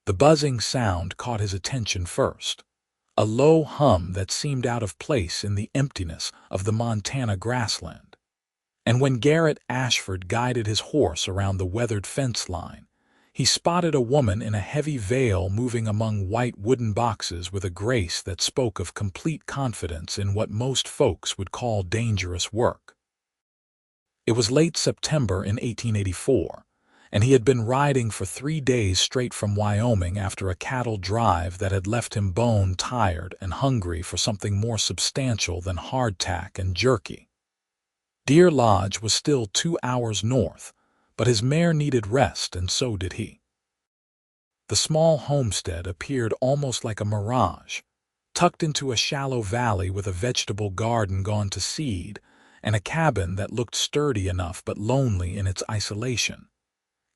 The buzzing sound caught his attention first, a low hum that seemed out of place in the emptiness of the Montana grassland. And when Garrett Ashford guided his horse around the weathered fence line, he spotted a woman in a heavy veil moving among white wooden boxes with a grace that spoke of complete confidence in what most folks would call dangerous work. It was late September in 1884, and he had been riding for 3 days straight from Wyoming after a cattle drive that had left him bone-tired and hungry for something more substantial than hardtack and jerky. Deer Lodge was still 2 hours north, but his mare needed rest, and so did he. The small homestead appeared almost like a mirage, tucked into a shallow valley with a vegetable garden gone to seed and a cabin that looked sturdy enough but lonely in its isolation.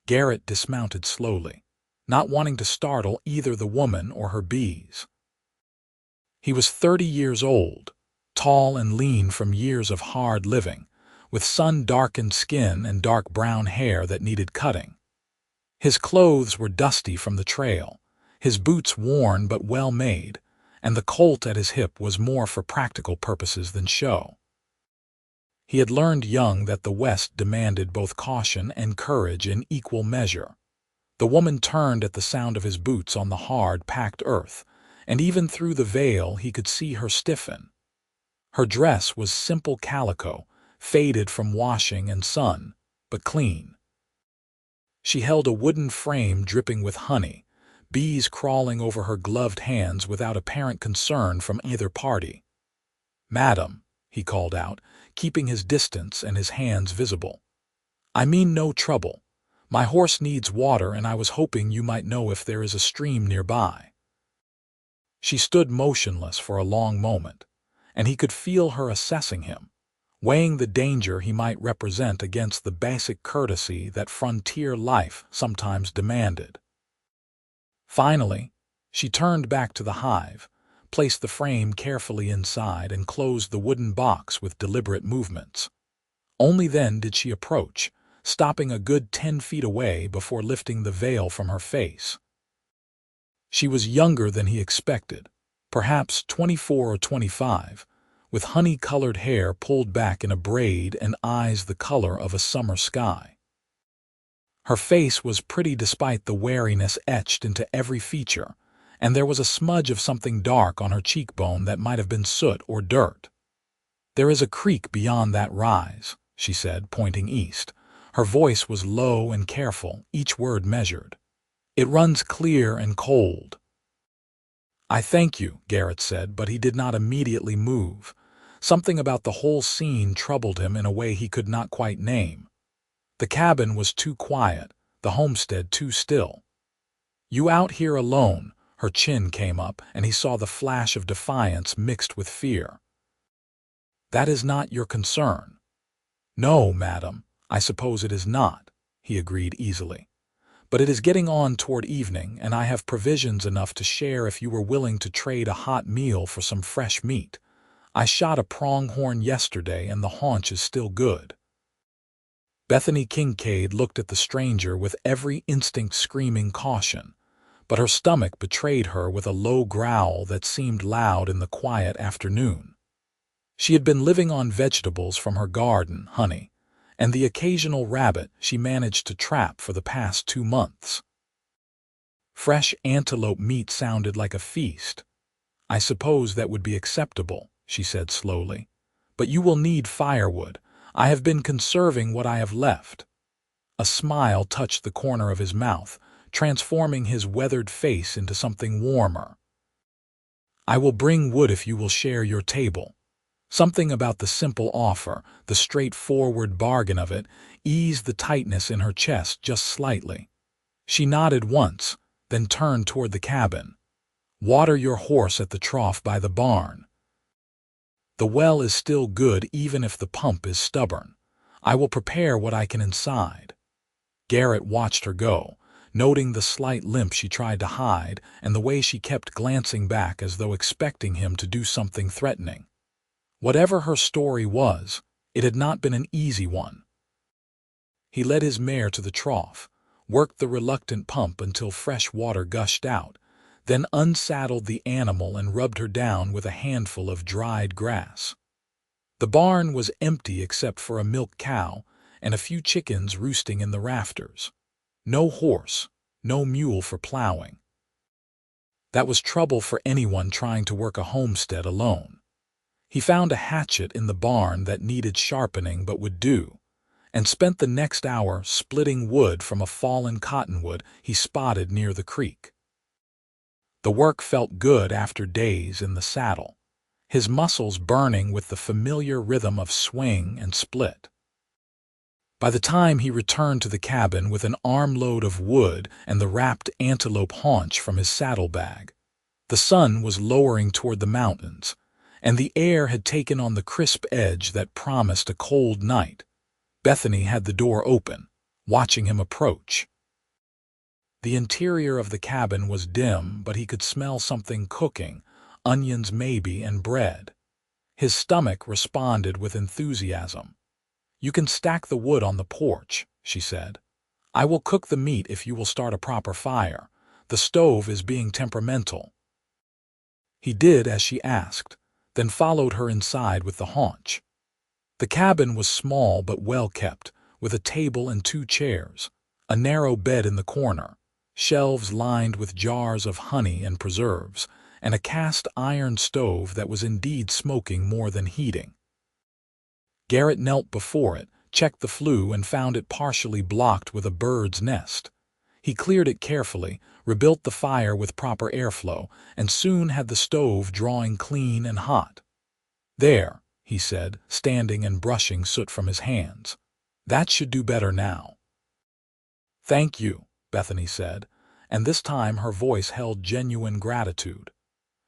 Garrett dismounted slowly, not wanting to startle either the woman or her bees. He was 30 years old, tall and lean from years of hard living, with sun-darkened skin and dark brown hair that needed cutting. His clothes were dusty from the trail, his boots worn but well made, and the colt at his hip was more for practical purposes than show. He had learned young that the West demanded both caution and courage in equal measure. The woman turned at the sound of his boots on the hard, packed earth, and even through the veil he could see her stiffen. Her dress was simple calico, faded from washing and sun, but clean. She held a wooden frame dripping with honey, bees crawling over her gloved hands without apparent concern from either party. "Madam," he called out, keeping his distance and his hands visible. "I mean no trouble. My horse needs water, and I was hoping you might know if there is a stream nearby." She stood motionless for a long moment, and he could feel her assessing him, weighing the danger he might represent against the basic courtesy that frontier life sometimes demanded. Finally, she turned back to the hive, placed the frame carefully inside, and closed the wooden box with deliberate movements. Only then did she approach, stopping a good 10 feet away before lifting the veil from her face. She was younger than he expected, perhaps 24 or 25, with honey-colored hair pulled back in a braid and eyes the color of a summer sky. Her face was pretty despite the wariness etched into every feature, and there was a smudge of something dark on her cheekbone that might have been soot or dirt. "There is a creek beyond that rise," she said, pointing east. Her voice was low and careful, each word measured. "It runs clear and cold." "I thank you," Garrett said, but he did not immediately move. Something about the whole scene troubled him in a way he could not quite name. The cabin was too quiet, the homestead too still. "You out here alone?" Her chin came up, and he saw the flash of defiance mixed with fear. "That is not your concern." "No, madam, I suppose it is not," he agreed easily. "But it is getting on toward evening, and I have provisions enough to share if you were willing to trade a hot meal for some fresh meat. I shot a pronghorn yesterday, and the haunch is still good." Bethany Kincaid looked at the stranger with every instinct screaming caution, but her stomach betrayed her with a low growl that seemed loud in the quiet afternoon. She had been living on vegetables from her garden, honey, and the occasional rabbit she managed to trap for the past 2 months. Fresh antelope meat sounded like a feast. "I suppose that would be acceptable," she said slowly. "But you will need firewood. I have been conserving what I have left." A smile touched the corner of his mouth, transforming his weathered face into something warmer. "I will bring wood if you will share your table." Something about the simple offer, the straightforward bargain of it, eased the tightness in her chest just slightly. She nodded once, then turned toward the cabin. "Water your horse at the trough by the barn. The well is still good even if the pump is stubborn. I will prepare what I can inside." Garrett watched her go, noting the slight limp she tried to hide and the way she kept glancing back as though expecting him to do something threatening. Whatever her story was, it had not been an easy one. He led his mare to the trough, worked the reluctant pump until fresh water gushed out, then unsaddled the animal and rubbed her down with a handful of dried grass. The barn was empty except for a milk cow and a few chickens roosting in the rafters. No horse, no mule for plowing. That was trouble for anyone trying to work a homestead alone. He found a hatchet in the barn that needed sharpening but would do, and spent the next hour splitting wood from a fallen cottonwood he spotted near the creek. The work felt good after days in the saddle, his muscles burning with the familiar rhythm of swing and split. By the time he returned to the cabin with an armload of wood and the wrapped antelope haunch from his saddlebag, the sun was lowering toward the mountains, and the air had taken on the crisp edge that promised a cold night. Bethany had the door open, watching him approach. The interior of the cabin was dim, but he could smell something cooking, onions maybe and bread. His stomach responded with enthusiasm. "You can stack the wood on the porch," she said. "I will cook the meat if you will start a proper fire. The stove is being temperamental." He did as she asked, then followed her inside with the haunch. The cabin was small but well kept, with a table and 2 chairs, a narrow bed in the corner, shelves lined with jars of honey and preserves, and a cast iron stove that was indeed smoking more than heating. Garrett knelt before it, checked the flue, and found it partially blocked with a bird's nest. He cleared it carefully, rebuilt the fire with proper airflow, and soon had the stove drawing clean and hot. "There," he said, standing and brushing soot from his hands. "That should do better now." "Thank you," Bethany said, and this time her voice held genuine gratitude.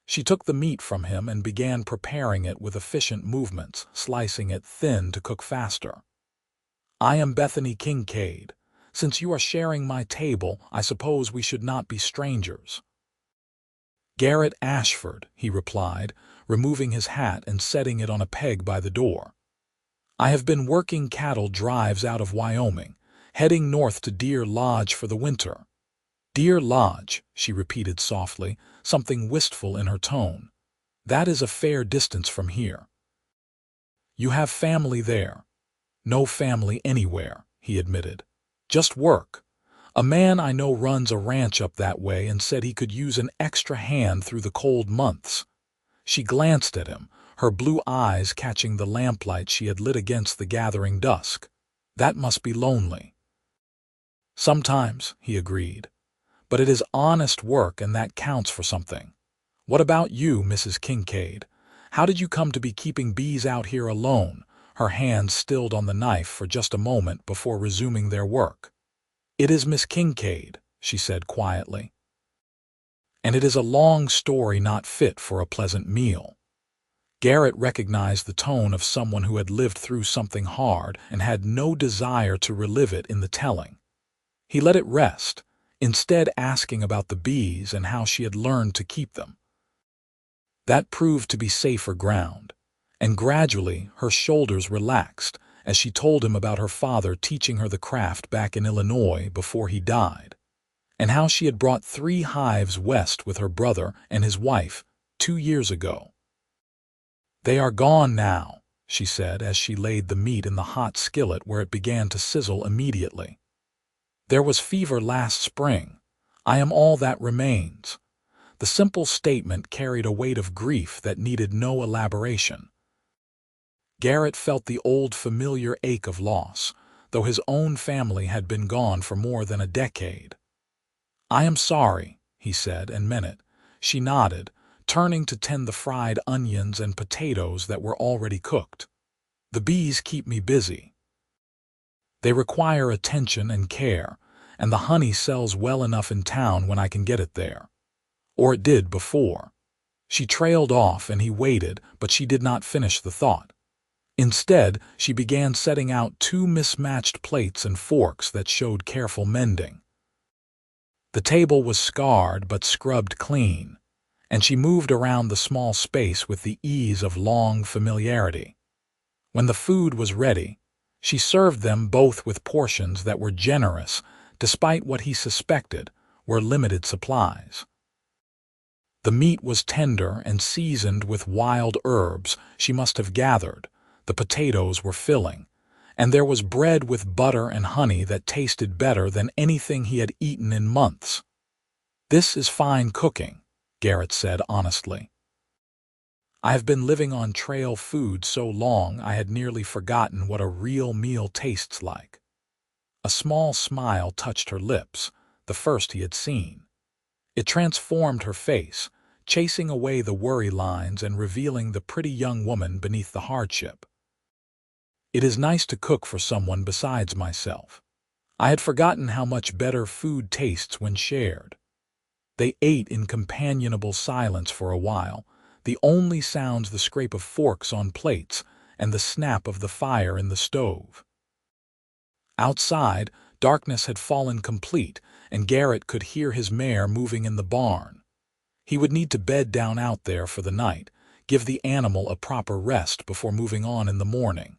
She took the meat from him and began preparing it with efficient movements, slicing it thin to cook faster. "I am Bethany Kincaid. Since you are sharing my table, I suppose we should not be strangers." "Garrett Ashford," he replied, removing his hat and setting it on a peg by the door. "I have been working cattle drives out of Wyoming, heading north to Deer Lodge for the winter." "Deer Lodge," she repeated softly, something wistful in her tone. "That is a fair distance from here." "You have family there?" "No family anywhere," he admitted. "Just work. A man I know runs a ranch up that way and said he could use an extra hand through the cold months." She glanced at him, her blue eyes catching the lamplight she had lit against the gathering dusk. "That must be lonely." "Sometimes," he agreed. "But it is honest work, and that counts for something. What about you, Mrs. Kincaid? How did you come to be keeping bees out here alone?" Her hands stilled on the knife for just a moment before resuming their work. "It is Miss Kincaid," she said quietly. "And it is a long story not fit for a pleasant meal." Garrett recognized the tone of someone who had lived through something hard and had no desire to relive it in the telling. He let it rest, instead asking about the bees and how she had learned to keep them. That proved to be safer ground, and gradually her shoulders relaxed as she told him about her father teaching her the craft back in Illinois before he died, and how she had brought 3 hives west with her brother and his wife 2 years ago. "They are gone now," she said as she laid the meat in the hot skillet where it began to sizzle immediately. "There was fever last spring. I am all that remains." The simple statement carried a weight of grief that needed no elaboration. Garrett felt the old familiar ache of loss, though his own family had been gone for more than a decade. "I am sorry," he said, and meant it. She nodded, turning to tend the fried onions and potatoes that were already cooked. "The bees keep me busy. They require attention and care, and the honey sells well enough in town when I can get it there. Or it did before." She trailed off and he waited, but she did not finish the thought. Instead, she began setting out 2 mismatched plates and forks that showed careful mending. The table was scarred but scrubbed clean, and she moved around the small space with the ease of long familiarity. When the food was ready, she served them both with portions that were generous, despite what he suspected were limited supplies. The meat was tender and seasoned with wild herbs she must have gathered, the potatoes were filling, and there was bread with butter and honey that tasted better than anything he had eaten in months. "This is fine cooking," Garrett said honestly. "I have been living on trail food so long I had nearly forgotten what a real meal tastes like." A small smile touched her lips, the first he had seen. It transformed her face, chasing away the worry lines and revealing the pretty young woman beneath the hardship. "It is nice to cook for someone besides myself. I had forgotten how much better food tastes when shared." They ate in companionable silence for a while, the only sounds the scrape of forks on plates and the snap of the fire in the stove. Outside, darkness had fallen complete, and Garrett could hear his mare moving in the barn. He would need to bed down out there for the night, give the animal a proper rest before moving on in the morning.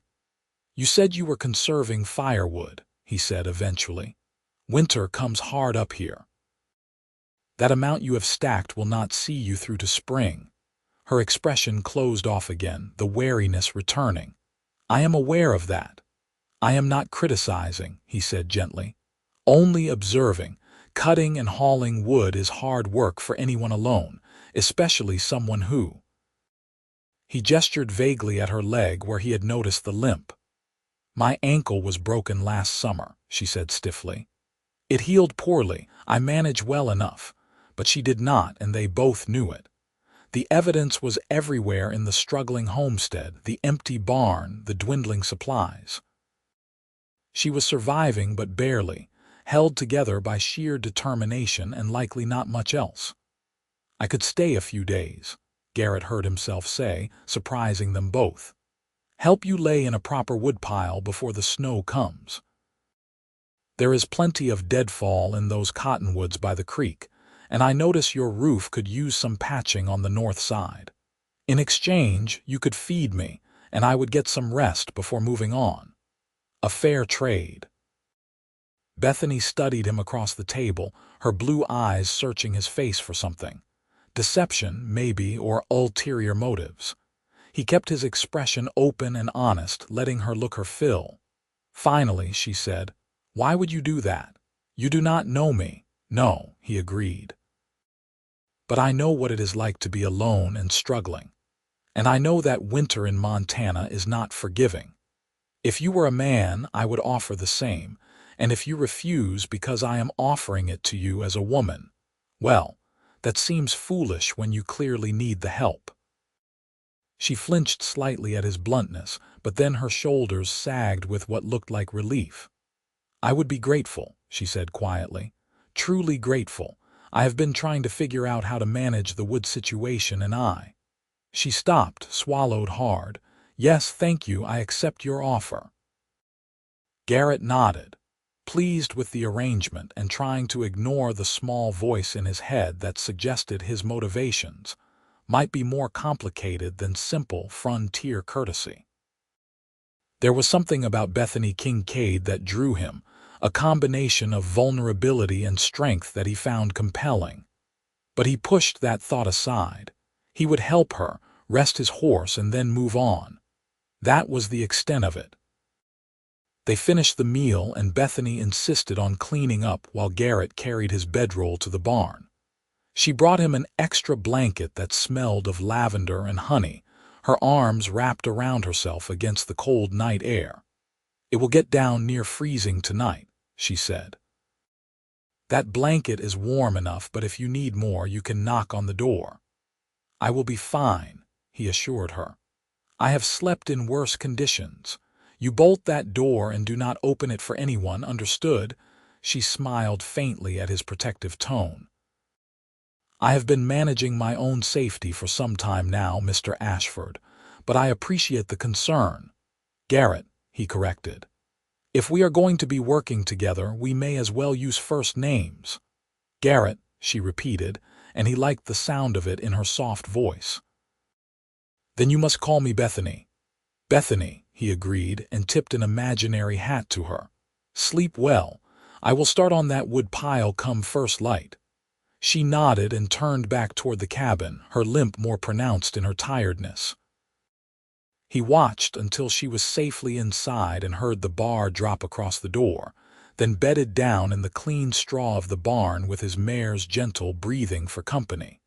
"You said you were conserving firewood," he said eventually. "Winter comes hard up here. That amount you have stacked will not see you through to spring." Her expression closed off again, the wariness returning. "I am aware of that. I am not criticizing," he said gently. "Only observing. Cutting and hauling wood is hard work for anyone alone, especially someone who—" He gestured vaguely at her leg where he had noticed the limp. "My ankle was broken last summer," she said stiffly. "It healed poorly. I manage well enough." But she did not, and they both knew it. The evidence was everywhere in the struggling homestead, the empty barn, the dwindling supplies. She was surviving, but barely, held together by sheer determination and likely not much else. "I could stay a few days," Garrett heard himself say, surprising them both. "Help you lay in a proper woodpile before the snow comes. There is plenty of deadfall in those cottonwoods by the creek, and I notice your roof could use some patching on the north side. In exchange, you could feed me, and I would get some rest before moving on. A fair trade." Bethany studied him across the table, her blue eyes searching his face for something. Deception, maybe, or ulterior motives. He kept his expression open and honest, letting her look her fill. Finally, she said, "Why would you do that? You do not know me." "No," he agreed. "But I know what it is like to be alone and struggling. And I know that winter in Montana is not forgiving. If you were a man, I would offer the same, and if you refuse because I am offering it to you as a woman, well, that seems foolish when you clearly need the help." She flinched slightly at his bluntness, but then her shoulders sagged with what looked like relief. "I would be grateful," she said quietly. "Truly grateful. I have been trying to figure out how to manage the wood situation, and I—" She stopped, swallowed hard. "Yes, thank you, I accept your offer." Garrett nodded, pleased with the arrangement and trying to ignore the small voice in his head that suggested his motivations might be more complicated than simple frontier courtesy. There was something about Bethany Kincaid that drew him, a combination of vulnerability and strength that he found compelling. But he pushed that thought aside. He would help her, rest his horse, and then move on. That was the extent of it. They finished the meal, and Bethany insisted on cleaning up while Garrett carried his bedroll to the barn. She brought him an extra blanket that smelled of lavender and honey, her arms wrapped around herself against the cold night air. "It will get down near freezing tonight," she said. "That blanket is warm enough, but if you need more, you can knock on the door." "I will be fine," he assured her. "I have slept in worse conditions. You bolt that door and do not open it for anyone, understood?" She smiled faintly at his protective tone. "I have been managing my own safety for some time now, Mr. Ashford, but I appreciate the concern." "Garrett," he corrected. "If we are going to be working together, we may as well use first names." "Garrett," she repeated, and he liked the sound of it in her soft voice. "Then you must call me Bethany." "Bethany," he agreed and tipped an imaginary hat to her. "Sleep well. I will start on that wood pile come first light." She nodded and turned back toward the cabin, her limp more pronounced in her tiredness. He watched until she was safely inside and heard the bar drop across the door, then bedded down in the clean straw of the barn with his mare's gentle breathing for company.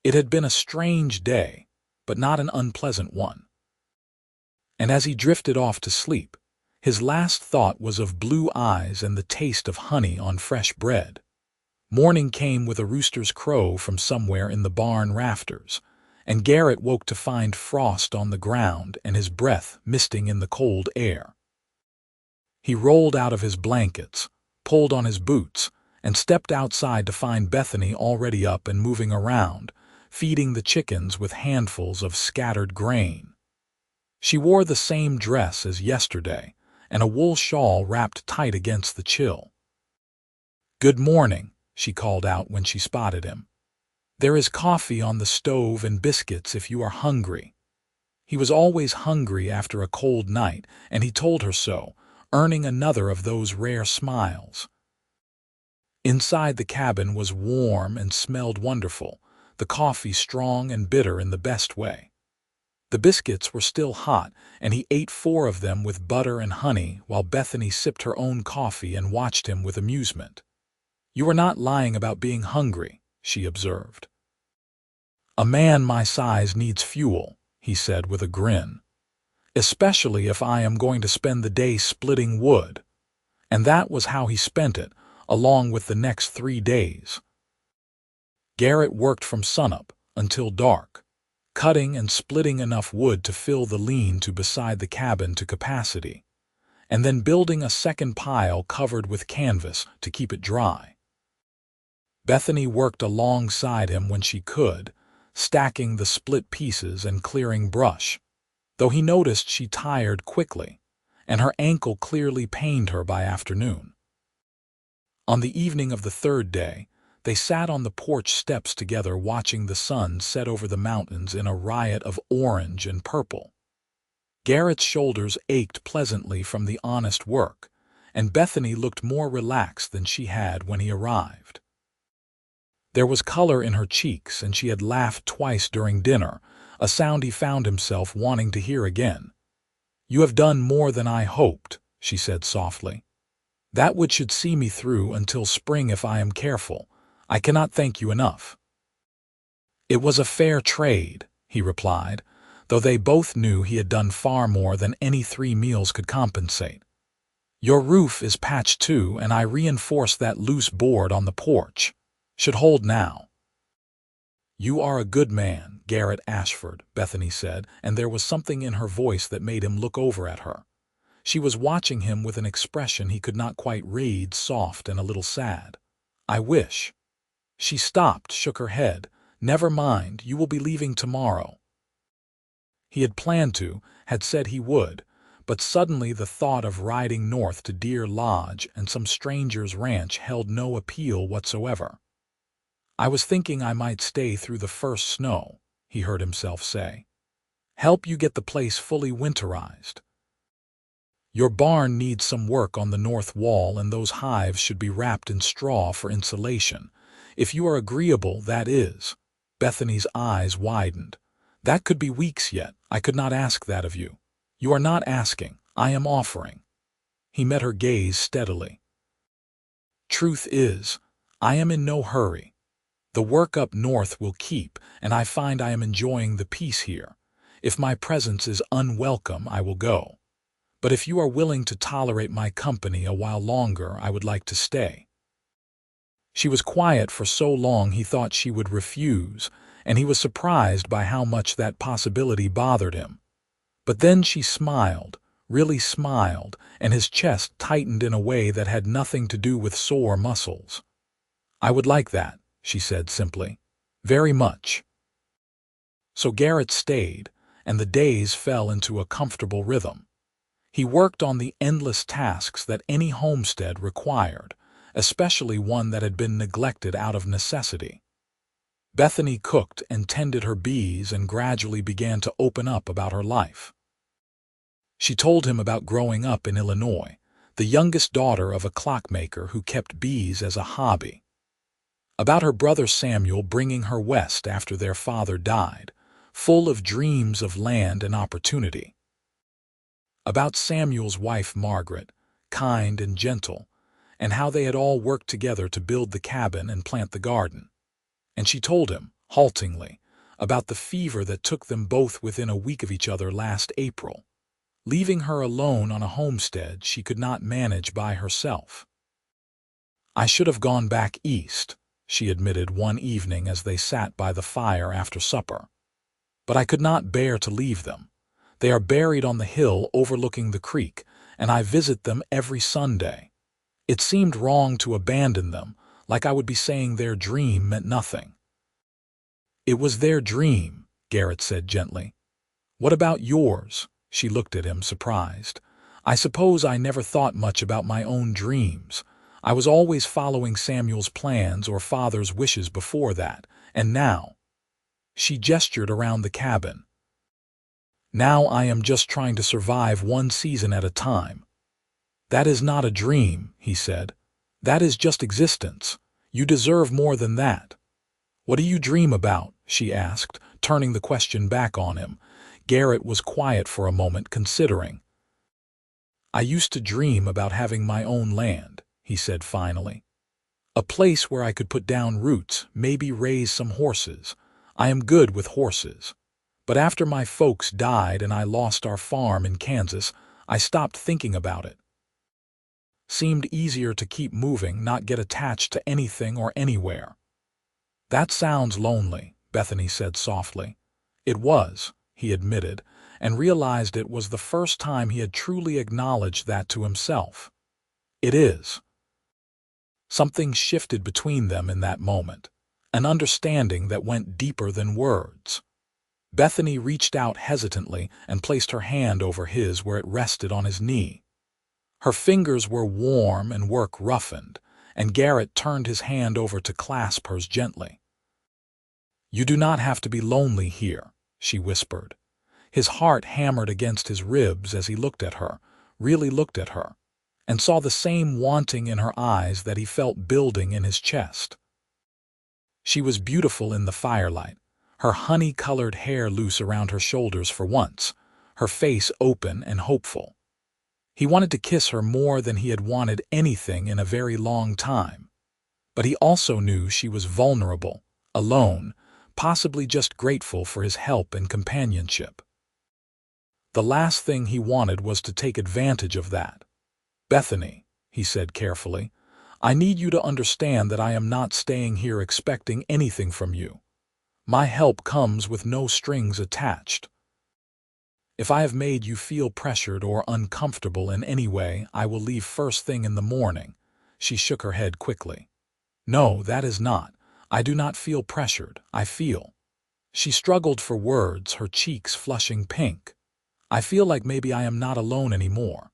It had been a strange day, but not an unpleasant one. And as he drifted off to sleep, his last thought was of blue eyes and the taste of honey on fresh bread. Morning came with a rooster's crow from somewhere in the barn rafters, and Garrett woke to find frost on the ground and his breath misting in the cold air. He rolled out of his blankets, pulled on his boots, and stepped outside to find Bethany already up and moving around, feeding the chickens with handfuls of scattered grain. She wore the same dress as yesterday, and a wool shawl wrapped tight against the chill. "Good morning," she called out when she spotted him. "There is coffee on the stove and biscuits if you are hungry." He was always hungry after a cold night, and he told her so, earning another of those rare smiles. Inside the cabin was warm and smelled wonderful, the coffee strong and bitter in the best way. The biscuits were still hot, and he ate 4 of them with butter and honey while Bethany sipped her own coffee and watched him with amusement. "You are not lying about being hungry," she observed. "A man my size needs fuel," he said with a grin. "Especially if I am going to spend the day splitting wood." And that was how he spent it, along with the next 3 days. Garrett worked from sunup until dark, cutting and splitting enough wood to fill the lean-to beside the cabin to capacity, and then building a second pile covered with canvas to keep it dry. Bethany worked alongside him when she could, stacking the split pieces and clearing brush, though he noticed she tired quickly, and her ankle clearly pained her by afternoon. On the evening of the 3rd day, they sat on the porch steps together watching the sun set over the mountains in a riot of orange and purple. Garrett's shoulders ached pleasantly from the honest work, and Bethany looked more relaxed than she had when he arrived. There was color in her cheeks, and she had laughed twice during dinner, a sound he found himself wanting to hear again. "You have done more than I hoped," she said softly. "That wood should see me through until spring if I am careful. I cannot thank you enough." "It was a fair trade," he replied, though they both knew he had done far more than any 3 meals could compensate. "Your roof is patched too, and I reinforced that loose board on the porch. Should hold now." "You are a good man, Garrett Ashford," Bethany said, and there was something in her voice that made him look over at her. She was watching him with an expression he could not quite read, soft and a little sad. "I wish." She stopped, shook her head. "Never mind, you will be leaving tomorrow." He had planned to, had said he would, but suddenly the thought of riding north to Deer Lodge and some stranger's ranch held no appeal whatsoever. "I was thinking I might stay through the first snow," he heard himself say. "Help you get the place fully winterized. Your barn needs some work on the north wall, and those hives should be wrapped in straw for insulation. If you are agreeable, that is." Bethany's eyes widened. "That could be weeks yet. I could not ask that of you." "You are not asking. I am offering." He met her gaze steadily. "Truth is, I am in no hurry. The work up north will keep, and I find I am enjoying the peace here. If my presence is unwelcome, I will go. But if you are willing to tolerate my company a while longer, I would like to stay." She was quiet for so long he thought she would refuse, and he was surprised by how much that possibility bothered him. But then she smiled, really smiled, and his chest tightened in a way that had nothing to do with sore muscles. "I would like that," she said simply. "Very much." So Garrett stayed, and the days fell into a comfortable rhythm. He worked on the endless tasks that any homestead required, especially one that had been neglected out of necessity. Bethany cooked and tended her bees and gradually began to open up about her life. She told him about growing up in Illinois, the youngest daughter of a clockmaker who kept bees as a hobby. About her brother Samuel bringing her west after their father died, full of dreams of land and opportunity. About Samuel's wife Margaret, kind and gentle, and how they had all worked together to build the cabin and plant the garden. And she told him, haltingly, about the fever that took them both within a week of each other last April, leaving her alone on a homestead she could not manage by herself. "I should have gone back east," she admitted one evening as they sat by the fire after supper. "But I could not bear to leave them. They are buried on the hill overlooking the creek, and I visit them every Sunday. It seemed wrong to abandon them, like I would be saying their dream meant nothing." "It was their dream," Garrett said gently. "What about yours?" She looked at him, surprised. "I suppose I never thought much about my own dreams. I was always following Samuel's plans or father's wishes before that, and now—" She gestured around the cabin. "Now I am just trying to survive one season at a time." "That is not a dream," he said. "That is just existence. You deserve more than that." "What do you dream about?" she asked, turning the question back on him. Garrett was quiet for a moment, considering. "I used to dream about having my own land," he said finally. "A place where I could put down roots, maybe raise some horses. I am good with horses. But after my folks died and I lost our farm in Kansas, I stopped thinking about it. Seemed easier to keep moving, not get attached to anything or anywhere." "That sounds lonely," Bethany said softly. "It was," he admitted, and realized it was the first time he had truly acknowledged that to himself. "It is." Something shifted between them in that moment, an understanding that went deeper than words. Bethany reached out hesitantly and placed her hand over his where it rested on his knee. Her fingers were warm and work roughened, and Garrett turned his hand over to clasp hers gently. "You do not have to be lonely here," she whispered. His heart hammered against his ribs as he looked at her, really looked at her, and saw the same wanting in her eyes that he felt building in his chest. She was beautiful in the firelight, her honey-colored hair loose around her shoulders for once, her face open and hopeful. He wanted to kiss her more than he had wanted anything in a very long time. But he also knew she was vulnerable, alone, possibly just grateful for his help and companionship. The last thing he wanted was to take advantage of that. "Bethany," he said carefully, "I need you to understand that I am not staying here expecting anything from you. My help comes with no strings attached. If I have made you feel pressured or uncomfortable in any way, I will leave first thing in the morning." She shook her head quickly. "No, that is not. I do not feel pressured. I feel—" She struggled for words, her cheeks flushing pink. "I feel like maybe I am not alone anymore.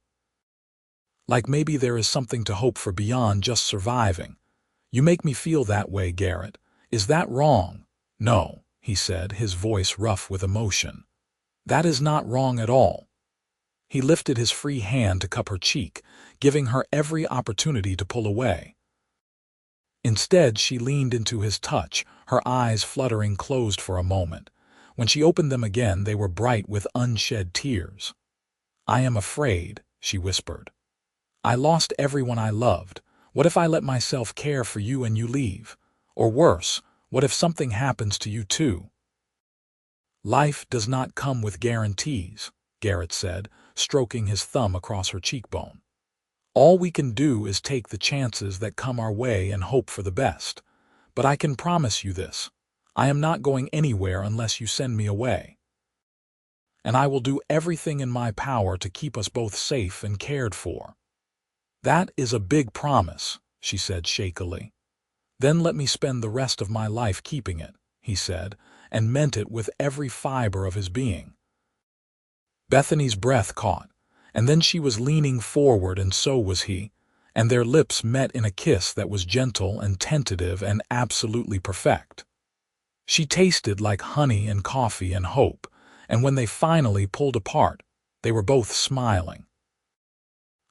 Like maybe there is something to hope for beyond just surviving. You make me feel that way, Garrett. Is that wrong?" "No," he said, his voice rough with emotion. "That is not wrong at all." He lifted his free hand to cup her cheek, giving her every opportunity to pull away. Instead, she leaned into his touch, her eyes fluttering closed for a moment. When she opened them again, they were bright with unshed tears. "I am afraid," she whispered. "I lost everyone I loved. What if I let myself care for you and you leave? Or worse, what if something happens to you too?" "Life does not come with guarantees," Garrett said, stroking his thumb across her cheekbone. "All we can do is take the chances that come our way and hope for the best. But I can promise you this. I am not going anywhere unless you send me away. And I will do everything in my power to keep us both safe and cared for." "That is a big promise," she said shakily. "Then let me spend the rest of my life keeping it," he said, and meant it with every fiber of his being. Bethany's breath caught, and then she was leaning forward and so was he, and their lips met in a kiss that was gentle and tentative and absolutely perfect. She tasted like honey and coffee and hope, and when they finally pulled apart, they were both smiling.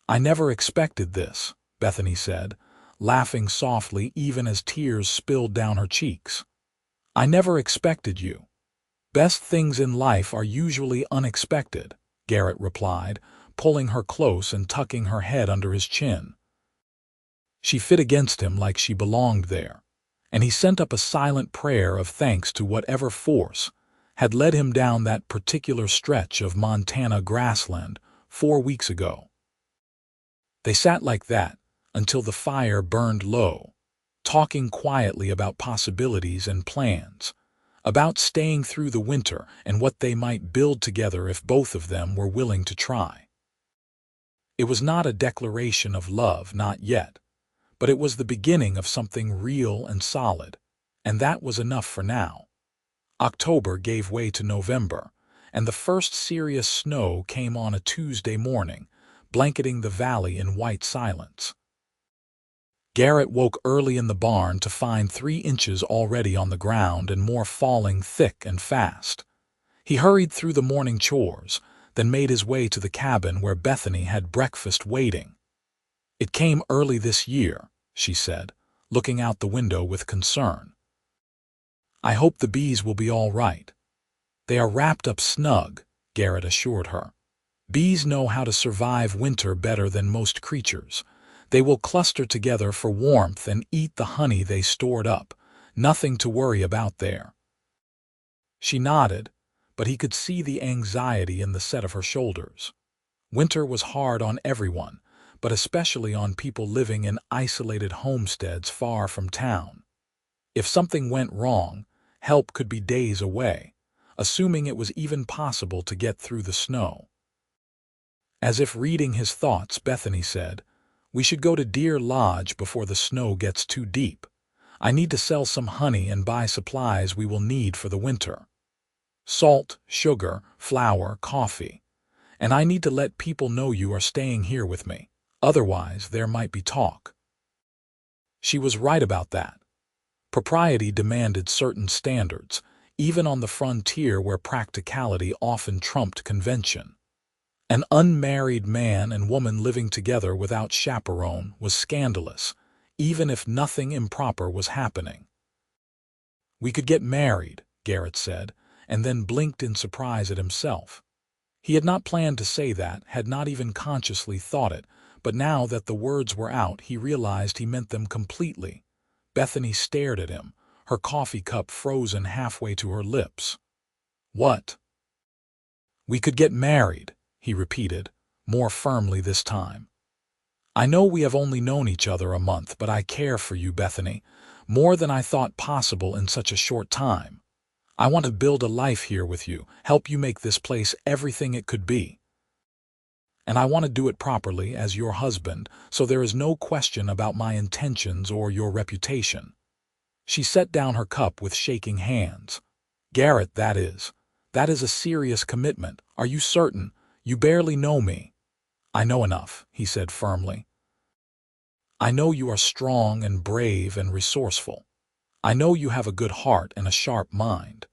I never expected this, Bethany said, laughing softly even as tears spilled down her cheeks. I never expected you. Best things in life are usually unexpected, Garrett replied, pulling her close and tucking her head under his chin. She fit against him like she belonged there, and he sent up a silent prayer of thanks to whatever force had led him down that particular stretch of Montana grassland 4 weeks ago. They sat like that until the fire burned low, talking quietly about possibilities and plans, about staying through the winter and what they might build together if both of them were willing to try. It was not a declaration of love, not yet, but it was the beginning of something real and solid, and that was enough for now. October gave way to November, and the first serious snow came on a Tuesday morning, blanketing the valley in white silence. Garrett woke early in the barn to find 3 inches already on the ground and more falling thick and fast. He hurried through the morning chores, then made his way to the cabin where Bethany had breakfast waiting. It came early this year, she said, looking out the window with concern. I hope the bees will be all right. They are wrapped up snug, Garrett assured her. Bees know how to survive winter better than most creatures. They will cluster together for warmth and eat the honey they stored up. Nothing to worry about there. She nodded, but he could see the anxiety in the set of her shoulders. Winter was hard on everyone, but especially on people living in isolated homesteads far from town. If something went wrong, help could be days away, assuming it was even possible to get through the snow. As if reading his thoughts, Bethany said, "We should go to Deer Lodge before the snow gets too deep. I need to sell some honey and buy supplies we will need for the winter. Salt, sugar, flour, coffee. And I need to let people know you are staying here with me. Otherwise, there might be talk." She was right about that. Propriety demanded certain standards, even on the frontier where practicality often trumped convention. An unmarried man and woman living together without chaperone was scandalous, even if nothing improper was happening. "We could get married," Garrett said, and then blinked in surprise at himself. He had not planned to say that, had not even consciously thought it, but now that the words were out, he realized he meant them completely. Bethany stared at him, her coffee cup frozen halfway to her lips. "What?" "We could get married," he repeated, more firmly this time. "I know we have only known each other a month, but I care for you, Bethany, more than I thought possible in such a short time. I want to build a life here with you, help you make this place everything it could be. And I want to do it properly as your husband, so there is no question about my intentions or your reputation." She set down her cup with shaking hands. "Garrett, that is a serious commitment. Are you certain? You barely know me." "I know enough," he said firmly. "I know you are strong and brave and resourceful. I know you have a good heart and a sharp mind.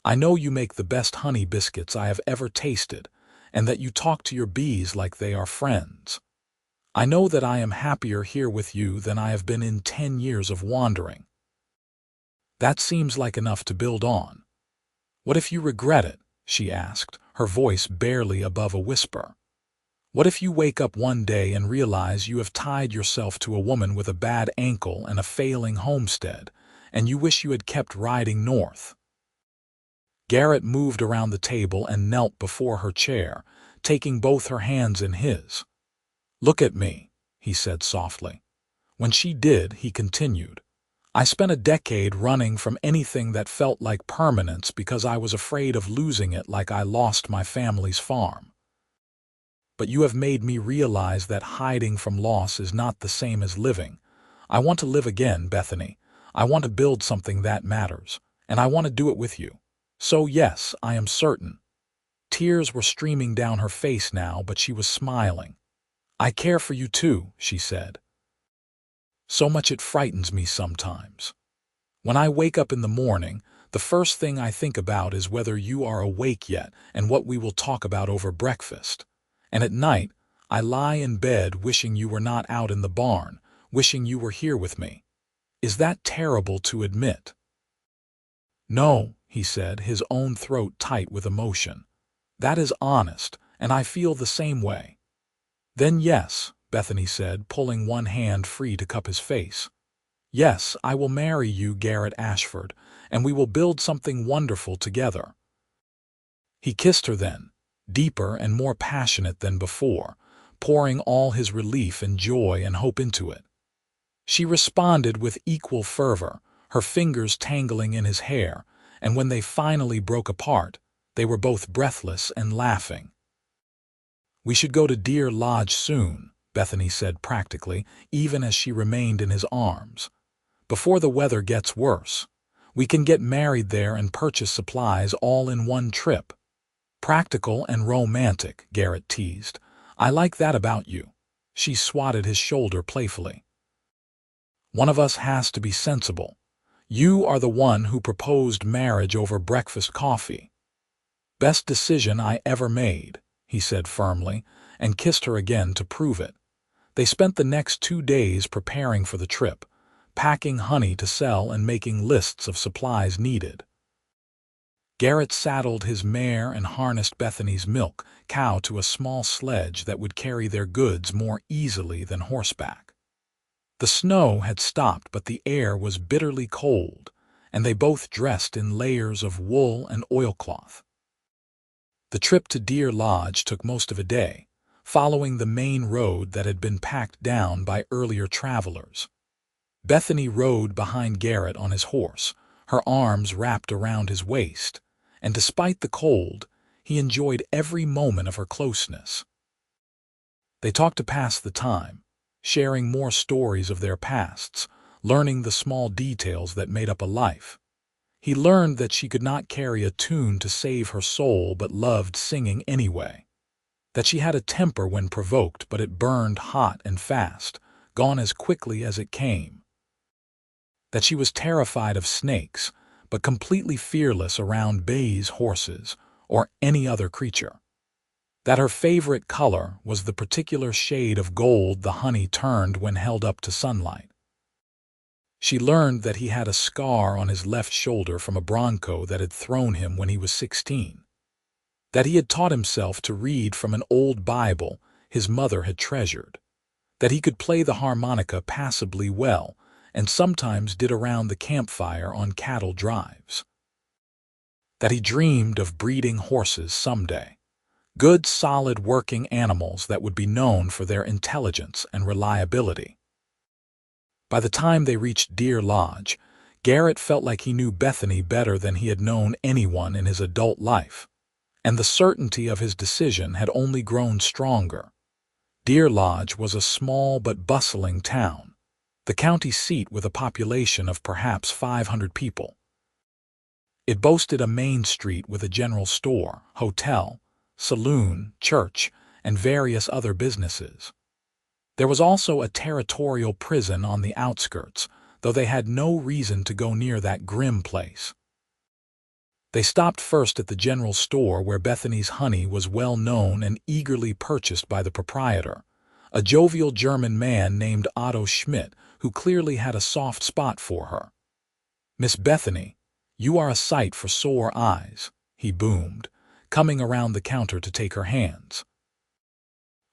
I know you make the best honey biscuits I have ever tasted, and that you talk to your bees like they are friends. I know that I am happier here with you than I have been in 10 years of wandering. That seems like enough to build on. What if you regret it?" she asked, her voice barely above a whisper. "What if you wake up one day and realize you have tied yourself to a woman with a bad ankle and a failing homestead, and you wish you had kept riding north?" Garrett moved around the table and knelt before her chair, taking both her hands in his. "Look at me," he said softly. When she did, he continued, "I spent a decade running from anything that felt like permanence because I was afraid of losing it like I lost my family's farm. But you have made me realize that hiding from loss is not the same as living. I want to live again, Bethany. I want to build something that matters, and I want to do it with you. So yes, I am certain." Tears were streaming down her face now, but she was smiling. "I care for you too," she said. "So much it frightens me sometimes. When I wake up in the morning, the first thing I think about is whether you are awake yet and what we will talk about over breakfast. And at night, I lie in bed wishing you were not out in the barn, wishing you were here with me. Is that terrible to admit?" "No," he said, his own throat tight with emotion. "That is honest, and I feel the same way." "Then yes," Bethany said, pulling one hand free to cup his face. "Yes, I will marry you, Garrett Ashford, and we will build something wonderful together." He kissed her then, deeper and more passionate than before, pouring all his relief and joy and hope into it. She responded with equal fervor, her fingers tangling in his hair, and when they finally broke apart, they were both breathless and laughing. "We should go to Deer Lodge soon," Bethany said practically, even as she remained in his arms. "Before the weather gets worse. We can get married there and purchase supplies all in one trip." "Practical and romantic," Garrett teased. "I like that about you." She swatted his shoulder playfully. "One of us has to be sensible. You are the one who proposed marriage over breakfast coffee." "Best decision I ever made," he said firmly, and kissed her again to prove it. They spent the next 2 days preparing for the trip, packing honey to sell and making lists of supplies needed. Garrett saddled his mare and harnessed Bethany's milk cow to a small sledge that would carry their goods more easily than horseback. The snow had stopped, but the air was bitterly cold, and they both dressed in layers of wool and oilcloth. The trip to Deer Lodge took most of a day, following the main road that had been packed down by earlier travelers. Bethany rode behind Garrett on his horse, her arms wrapped around his waist, and despite the cold, he enjoyed every moment of her closeness. They talked to pass the time, sharing more stories of their pasts, learning the small details that made up a life. He learned that she could not carry a tune to save her soul but loved singing anyway. That she had a temper when provoked, but it burned hot and fast, gone as quickly as it came. That she was terrified of snakes, but completely fearless around bays, horses, or any other creature. That her favorite color was the particular shade of gold the honey turned when held up to sunlight. She learned that he had a scar on his left shoulder from a bronco that had thrown him when he was 16. That he had taught himself to read from an old Bible his mother had treasured. That he could play the harmonica passably well, and sometimes did around the campfire on cattle drives. That he dreamed of breeding horses someday. Good, solid working animals that would be known for their intelligence and reliability. By the time they reached Deer Lodge, Garrett felt like he knew Bethany better than he had known anyone in his adult life, and the certainty of his decision had only grown stronger. Deer Lodge was a small but bustling town, the county seat with a population of perhaps 500 people. It boasted a main street with a general store, hotel, saloon, church, and various other businesses. There was also a territorial prison on the outskirts, though they had no reason to go near that grim place. They stopped first at the general store where Bethany's honey was well known and eagerly purchased by the proprietor, a jovial German man named Otto Schmidt, who clearly had a soft spot for her. "Miss Bethany, you are a sight for sore eyes," he boomed, coming around the counter to take her hands.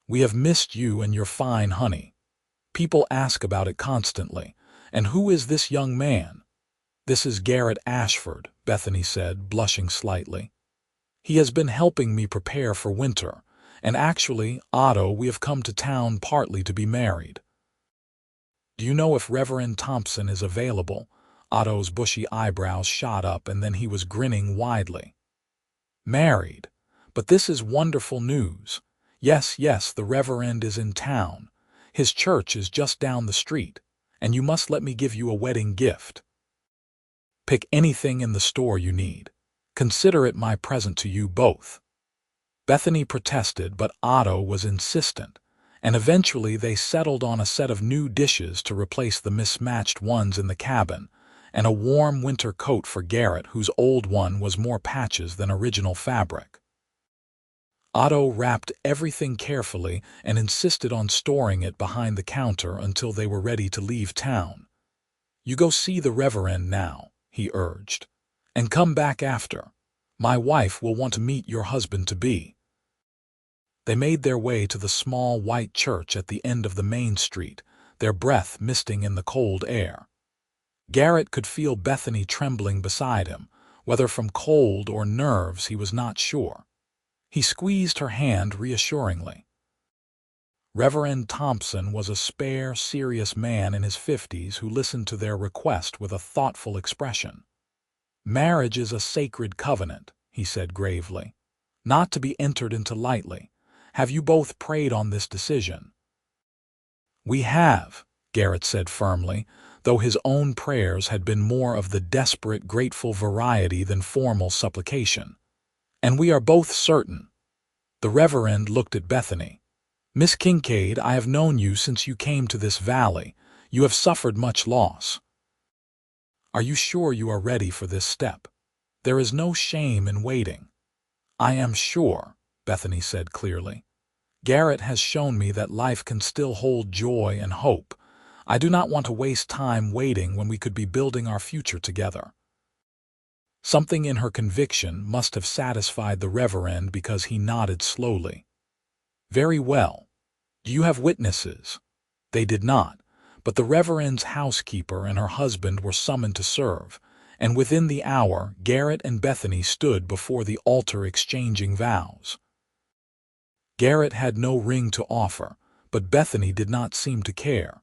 "We have missed you and your fine honey. People ask about it constantly. And who is this young man?" "This is Garrett Ashford," Bethany said, blushing slightly. "He has been helping me prepare for winter, and actually, Otto, we have come to town partly to be married." "Do you know if Reverend Thompson is available?" Otto's bushy eyebrows shot up, and then he was grinning widely. "Married? But this is wonderful news. Yes, yes, the Reverend is in town. His church is just down the street, and you must let me give you a wedding gift. Pick anything in the store you need. Consider it my present to you both." Bethany protested, but Otto was insistent, and eventually they settled on a set of new dishes to replace the mismatched ones in the cabin, and a warm winter coat for Garrett, whose old one was more patches than original fabric. Otto wrapped everything carefully and insisted on storing it behind the counter until they were ready to leave town. "You go see the Reverend now," he urged, "and come back after. My wife will want to meet your husband-to-be." They made their way to the small white church at the end of the main street, their breath misting in the cold air. Garrett could feel Bethany trembling beside him, whether from cold or nerves he was not sure. He squeezed her hand reassuringly. Reverend Thompson was a spare, serious man in his 50s who listened to their request with a thoughtful expression. "Marriage is a sacred covenant," he said gravely, "not to be entered into lightly. Have you both prayed on this decision?" "We have," Garrett said firmly, though his own prayers had been more of the desperate, grateful variety than formal supplication. "And we are both certain." The Reverend looked at Bethany. "Miss Kincaid, I have known you since you came to this valley. You have suffered much loss. Are you sure you are ready for this step? There is no shame in waiting." "I am sure," Bethany said clearly. "Garrett has shown me that life can still hold joy and hope. I do not want to waste time waiting when we could be building our future together." Something in her conviction must have satisfied the Reverend because he nodded slowly. "Very well. Do you have witnesses?" They did not, but the Reverend's housekeeper and her husband were summoned to serve, and within the hour Garrett and Bethany stood before the altar exchanging vows. Garrett had no ring to offer, but Bethany did not seem to care.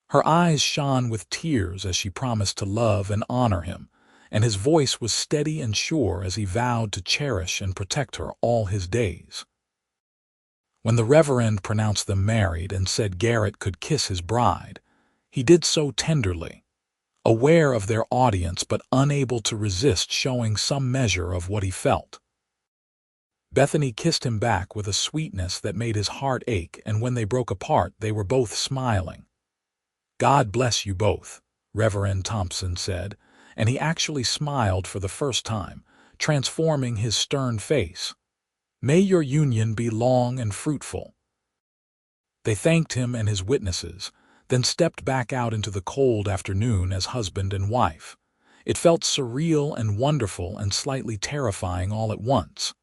Her eyes shone with tears as she promised to love and honor him, and his voice was steady and sure as he vowed to cherish and protect her all his days. When the Reverend pronounced them married and said Garrett could kiss his bride, he did so tenderly, aware of their audience but unable to resist showing some measure of what he felt. Bethany kissed him back with a sweetness that made his heart ache, and when they broke apart they were both smiling. "God bless you both," Reverend Thompson said, and he actually smiled for the first time, transforming his stern face. "May your union be long and fruitful." They thanked him and his witnesses, then stepped back out into the cold afternoon as husband and wife. It felt surreal and wonderful and slightly terrifying all at once.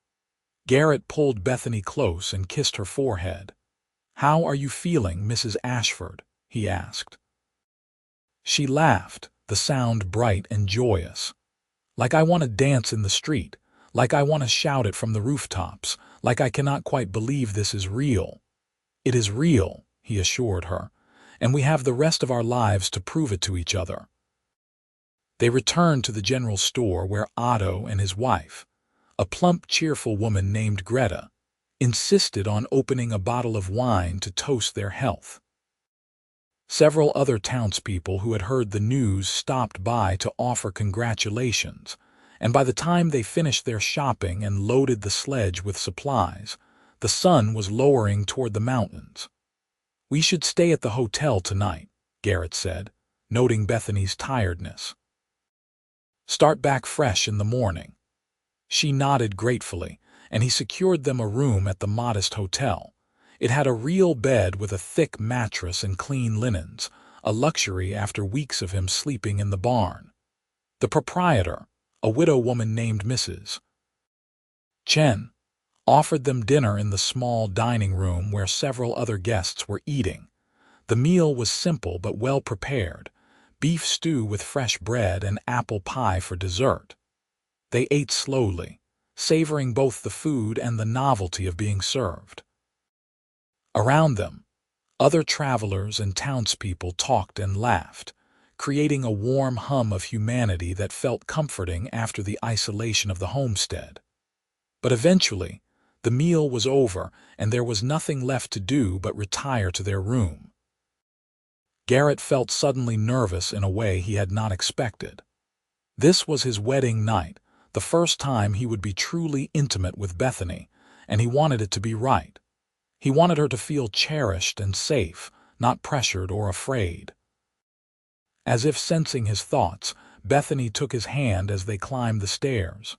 Garrett pulled Bethany close and kissed her forehead. "How are you feeling, Mrs. Ashford?" he asked. She laughed, the sound bright and joyous. "Like I want to dance in the street, like I want to shout it from the rooftops, like I cannot quite believe this is real." "It is real," he assured her, "and we have the rest of our lives to prove it to each other." They returned to the general store where Otto and his wife, a plump, cheerful woman named Greta, insisted on opening a bottle of wine to toast their health. Several other townspeople who had heard the news stopped by to offer congratulations, and by the time they finished their shopping and loaded the sledge with supplies, the sun was lowering toward the mountains. "We should stay at the hotel tonight," Garrett said, noting Bethany's tiredness. "Start back fresh in the morning." She nodded gratefully, and he secured them a room at the modest hotel. It had a real bed with a thick mattress and clean linens, a luxury after weeks of him sleeping in the barn. The proprietor, a widow woman named Mrs. Chen, offered them dinner in the small dining room where several other guests were eating. The meal was simple but well prepared, beef stew with fresh bread and apple pie for dessert. They ate slowly, savoring both the food and the novelty of being served. Around them, other travelers and townspeople talked and laughed, creating a warm hum of humanity that felt comforting after the isolation of the homestead. But eventually, the meal was over and there was nothing left to do but retire to their room. Garrett felt suddenly nervous in a way he had not expected. This was his wedding night, the first time he would be truly intimate with Bethany, and he wanted it to be right. He wanted her to feel cherished and safe, not pressured or afraid. As if sensing his thoughts, Bethany took his hand as they climbed the stairs.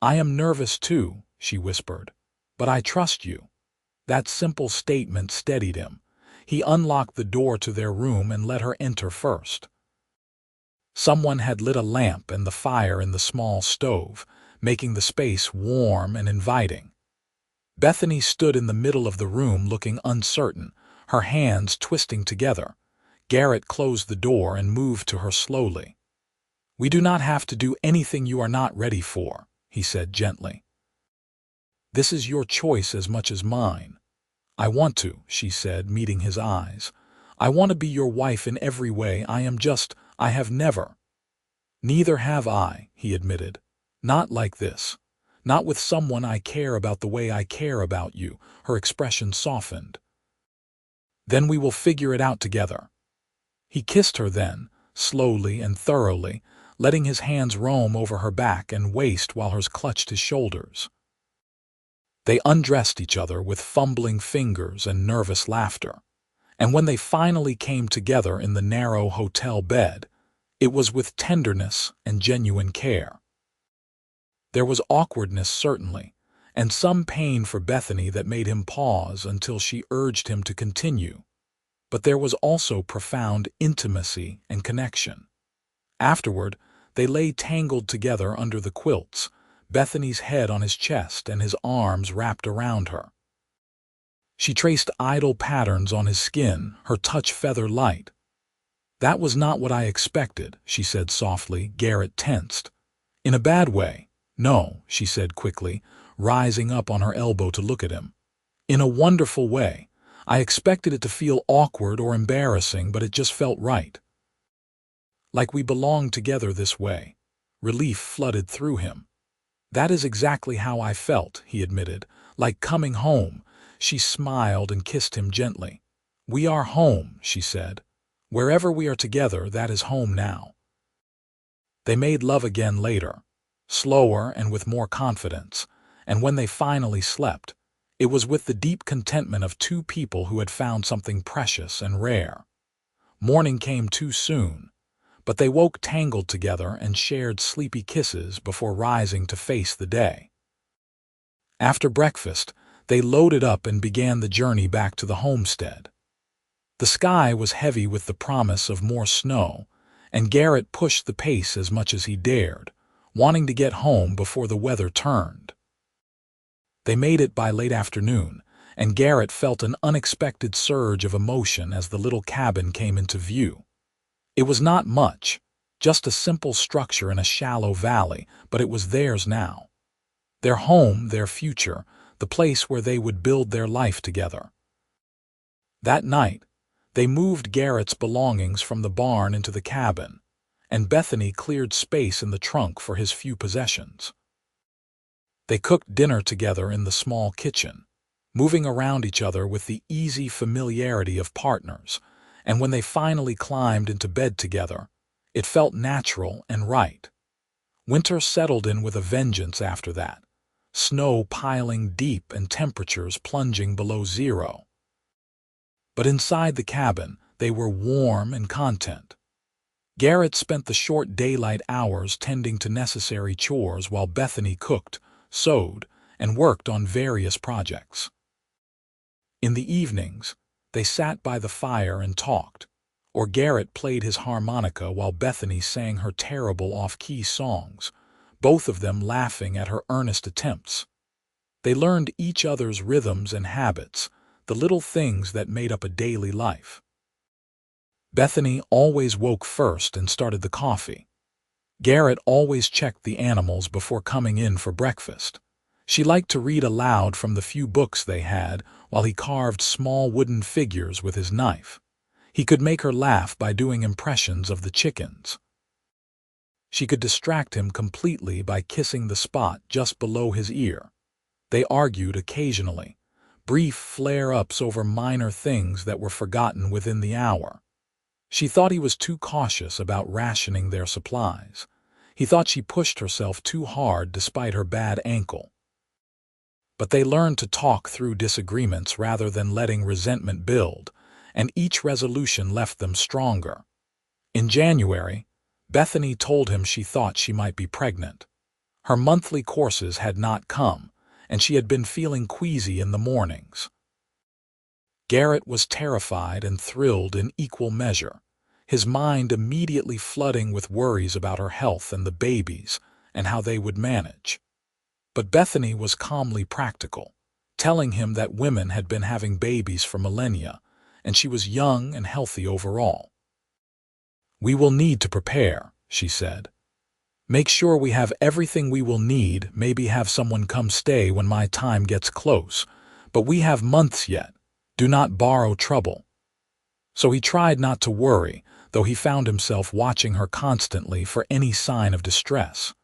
"I am nervous too," she whispered. "But I trust you." That simple statement steadied him. He unlocked the door to their room and let her enter first. Someone had lit a lamp and the fire in the small stove, making the space warm and inviting. Bethany stood in the middle of the room looking uncertain, her hands twisting together. Garrett closed the door and moved to her slowly. "We do not have to do anything you are not ready for," he said gently. "This is your choice as much as mine." "I want to," she said, meeting his eyes. "I want to be your wife in every way. I have never." "Neither have I," he admitted. "Not like this. Not with someone I care about the way I care about you." Her expression softened. "Then we will figure it out together." He kissed her then, slowly and thoroughly, letting his hands roam over her back and waist while hers clutched his shoulders. They undressed each other with fumbling fingers and nervous laughter, and when they finally came together in the narrow hotel bed, it was with tenderness and genuine care. There was awkwardness, certainly, and some pain for Bethany that made him pause until she urged him to continue. But there was also profound intimacy and connection. Afterward, they lay tangled together under the quilts, Bethany's head on his chest and his arms wrapped around her. She traced idle patterns on his skin, her touch feather light. "That was not what I expected," she said softly. Garrett tensed. "In a bad way." "No," she said quickly, rising up on her elbow to look at him. "In a wonderful way. I expected it to feel awkward or embarrassing, but it just felt right. Like we belonged together this way." Relief flooded through him. "That is exactly how I felt," he admitted. "Like coming home." She smiled and kissed him gently. "We are home," she said. "Wherever we are together, that is home now." They made love again later, slower and with more confidence, and when they finally slept, it was with the deep contentment of two people who had found something precious and rare. Morning came too soon, but they woke tangled together and shared sleepy kisses before rising to face the day. After breakfast, they loaded up and began the journey back to the homestead. The sky was heavy with the promise of more snow, and Garrett pushed the pace as much as he dared, wanting to get home before the weather turned. They made it by late afternoon, and Garrett felt an unexpected surge of emotion as the little cabin came into view. It was not much, just a simple structure in a shallow valley, but it was theirs now. Their home, their future, the place where they would build their life together. That night, they moved Garrett's belongings from the barn into the cabin, and Bethany cleared space in the trunk for his few possessions. They cooked dinner together in the small kitchen, moving around each other with the easy familiarity of partners, and when they finally climbed into bed together, it felt natural and right. Winter settled in with a vengeance after that, snow piling deep and temperatures plunging below zero. But inside the cabin, they were warm and content. Garrett spent the short daylight hours tending to necessary chores while Bethany cooked, sewed, and worked on various projects. In the evenings, they sat by the fire and talked, or Garrett played his harmonica while Bethany sang her terrible off-key songs, both of them laughing at her earnest attempts. They learned each other's rhythms and habits, the little things that made up a daily life. Bethany always woke first and started the coffee. Garrett always checked the animals before coming in for breakfast. She liked to read aloud from the few books they had while he carved small wooden figures with his knife. He could make her laugh by doing impressions of the chickens. She could distract him completely by kissing the spot just below his ear. They argued occasionally, brief flare-ups over minor things that were forgotten within the hour. She thought he was too cautious about rationing their supplies. He thought she pushed herself too hard despite her bad ankle. But they learned to talk through disagreements rather than letting resentment build, and each resolution left them stronger. In January, Bethany told him she thought she might be pregnant. Her monthly courses had not come, and she had been feeling queasy in the mornings. Garrett was terrified and thrilled in equal measure, his mind immediately flooding with worries about her health and the babies and how they would manage. But Bethany was calmly practical, telling him that women had been having babies for millennia, and she was young and healthy overall. "We will need to prepare," she said. "Make sure we have everything we will need, maybe have someone come stay when my time gets close, but we have months yet. Do not borrow trouble." So he tried not to worry, though he found himself watching her constantly for any sign of distress.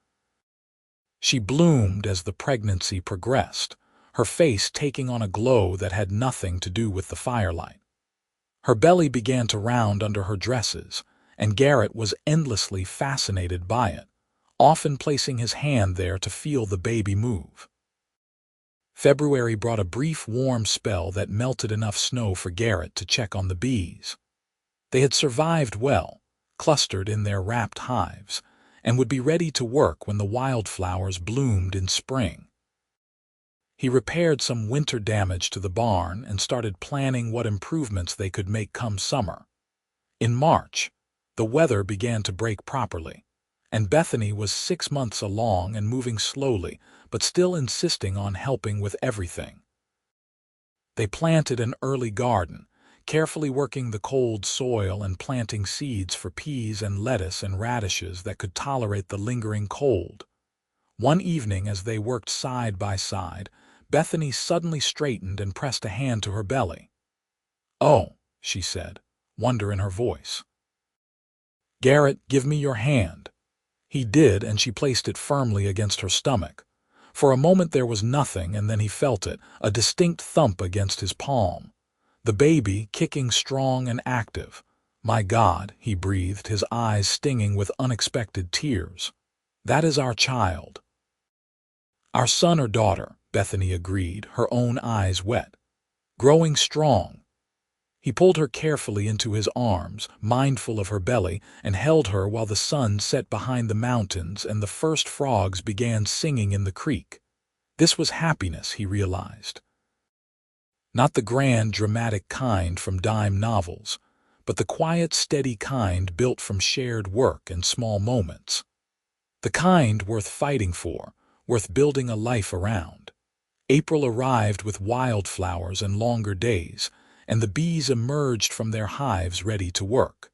She bloomed as the pregnancy progressed, her face taking on a glow that had nothing to do with the firelight. Her belly began to round under her dresses, and Garrett was endlessly fascinated by it, often placing his hand there to feel the baby move. February brought a brief warm spell that melted enough snow for Garrett to check on the bees. They had survived well, clustered in their wrapped hives, and would be ready to work when the wildflowers bloomed in spring. He repaired some winter damage to the barn and started planning what improvements they could make come summer. In March, the weather began to break properly, and Bethany was 6 months along and moving slowly, but still insisting on helping with everything. They planted an early garden, carefully working the cold soil and planting seeds for peas and lettuce and radishes that could tolerate the lingering cold. One evening, as they worked side by side, Bethany suddenly straightened and pressed a hand to her belly. "Oh," she said, wonder in her voice. "Garrett, give me your hand." He did, and she placed it firmly against her stomach. For a moment there was nothing, and then he felt it, a distinct thump against his palm. The baby, kicking strong and active. "My God," he breathed, his eyes stinging with unexpected tears. "That is our child." "Our son or daughter," Bethany agreed, her own eyes wet. "Growing strong." He pulled her carefully into his arms, mindful of her belly, and held her while the sun set behind the mountains and the first frogs began singing in the creek. This was happiness, he realized. Not the grand, dramatic kind from dime novels, but the quiet, steady kind built from shared work and small moments. The kind worth fighting for, worth building a life around. April arrived with wildflowers and longer days, and the bees emerged from their hives ready to work.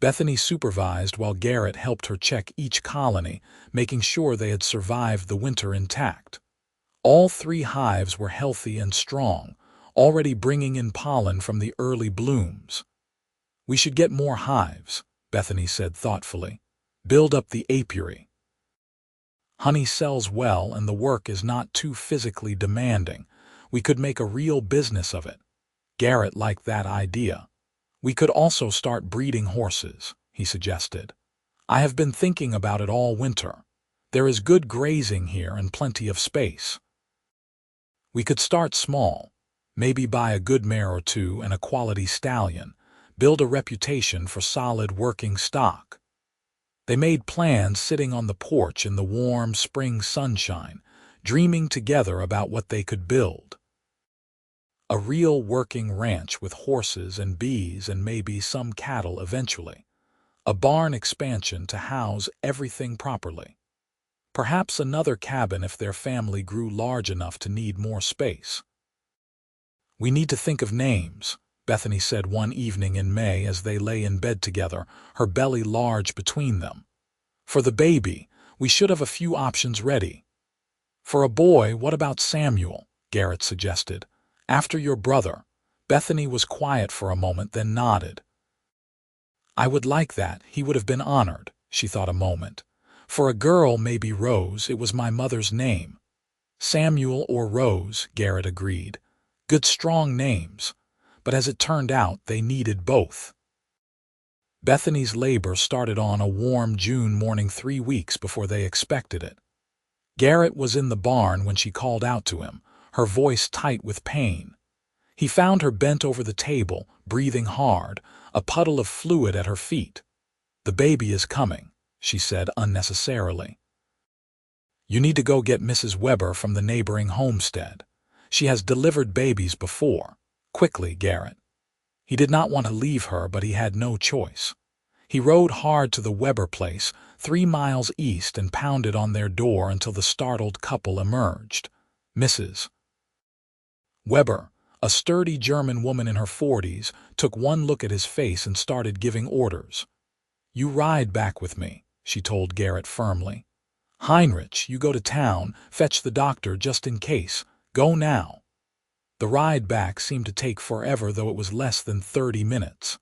Bethany supervised while Garrett helped her check each colony, making sure they had survived the winter intact. All 3 hives were healthy and strong, already bringing in pollen from the early blooms. "We should get more hives," Bethany said thoughtfully. "Build up the apiary. Honey sells well and the work is not too physically demanding. We could make a real business of it." Garrett liked that idea. "We could also start breeding horses," he suggested. "I have been thinking about it all winter. There is good grazing here and plenty of space. We could start small, maybe buy a good mare or 2 and a quality stallion, build a reputation for solid working stock." They made plans sitting on the porch in the warm spring sunshine, dreaming together about what they could build. A real working ranch with horses and bees and maybe some cattle eventually. A barn expansion to house everything properly. Perhaps another cabin if their family grew large enough to need more space. "We need to think of names," Bethany said one evening in May as they lay in bed together, her belly large between them. "For the baby, we should have a few options ready." "For a boy, what about Samuel?" Garrett suggested. "After your brother." Bethany was quiet for a moment, then nodded. "I would like that. He would have been honored," she thought a moment. "For a girl, maybe Rose. It was my mother's name." "Samuel or Rose," Garrett agreed. "Good strong names." But as it turned out, they needed both. Bethany's labor started on a warm June morning 3 weeks before they expected it. Garrett was in the barn when she called out to him, her voice tight with pain. He found her bent over the table, breathing hard, a puddle of fluid at her feet. "The baby is coming," she said unnecessarily. You need to go get Mrs. Weber from the neighboring homestead. She has delivered babies before. Quickly, Garrett. He did not want to leave her, but he had no choice. He rode hard to the Weber place, 3 miles east, and pounded on their door until the startled couple emerged. Mrs. Weber, a sturdy German woman in her 40s, took one look at his face and started giving orders. You ride back with me, she told Garrett firmly. Heinrich, you go to town, fetch the doctor just in case. Go now. The ride back seemed to take forever, though it was less than 30 minutes.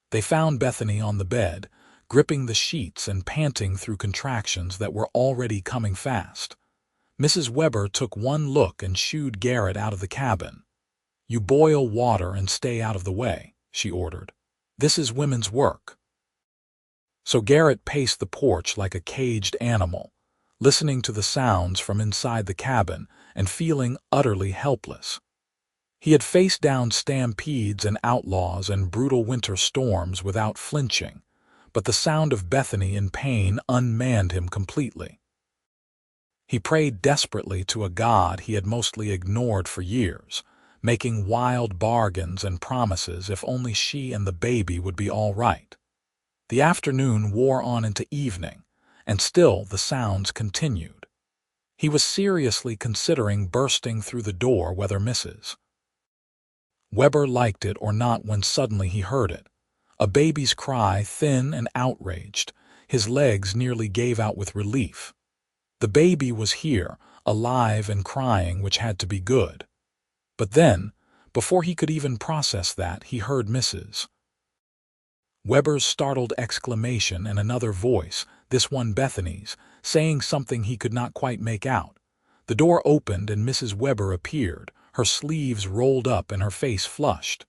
They found Bethany on the bed, gripping the sheets and panting through contractions that were already coming fast. Mrs. Weber took one look and shooed Garrett out of the cabin. You boil water and stay out of the way, she ordered. This is women's work. So Garrett paced the porch like a caged animal, listening to the sounds from inside the cabin and feeling utterly helpless. He had faced down stampedes and outlaws and brutal winter storms without flinching, but the sound of Bethany in pain unmanned him completely. He prayed desperately to a God he had mostly ignored for years, making wild bargains and promises if only she and the baby would be all right. The afternoon wore on into evening, and still the sounds continued. He was seriously considering bursting through the door whether Mrs. Weber liked it or not when suddenly he heard it. A baby's cry, thin and outraged. His legs nearly gave out with relief. The baby was here, alive and crying, which had to be good. But then, before he could even process that, he heard Mrs. Weber's startled exclamation and another voice, this one Bethany's, saying something he could not quite make out. The door opened and Mrs. Weber appeared, her sleeves rolled up and her face flushed.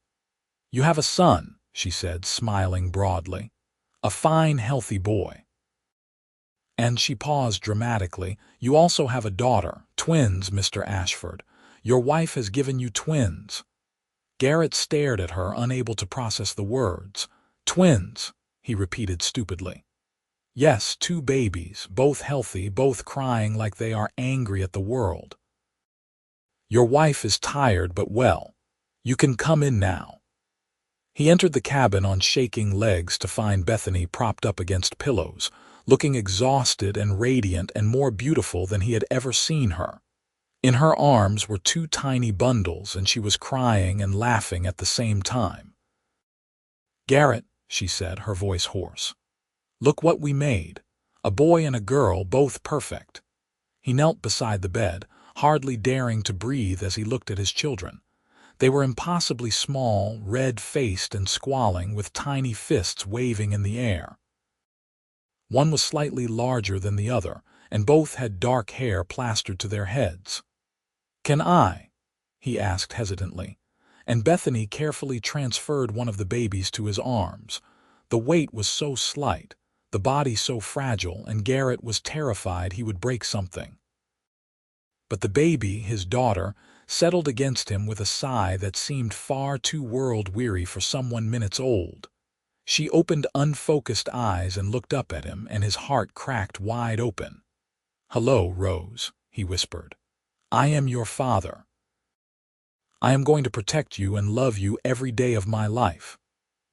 You have a son, she said, smiling broadly. A fine, healthy boy. And she paused dramatically. You also have a daughter, twins, Mr. Ashford. Your wife has given you twins. Garrett stared at her, unable to process the words. Twins, he repeated stupidly. Yes, 2 babies, both healthy, both crying like they are angry at the world. Your wife is tired but well. You can come in now. He entered the cabin on shaking legs to find Bethany propped up against pillows, looking exhausted and radiant and more beautiful than he had ever seen her. In her arms were 2 tiny bundles, and she was crying and laughing at the same time. Garrett, she said, her voice hoarse. Look what we made. A boy and a girl, both perfect. He knelt beside the bed, hardly daring to breathe as he looked at his children. They were impossibly small, red-faced and squalling, with tiny fists waving in the air. One was slightly larger than the other, and both had dark hair plastered to their heads. Can I? He asked hesitantly, and Bethany carefully transferred one of the babies to his arms. The weight was so slight, the body so fragile, and Garrett was terrified he would break something. But the baby, his daughter, settled against him with a sigh that seemed far too world-weary for someone minutes old. She opened unfocused eyes and looked up at him, and his heart cracked wide open. Hello, Rose, he whispered. I am your father. I am going to protect you and love you every day of my life.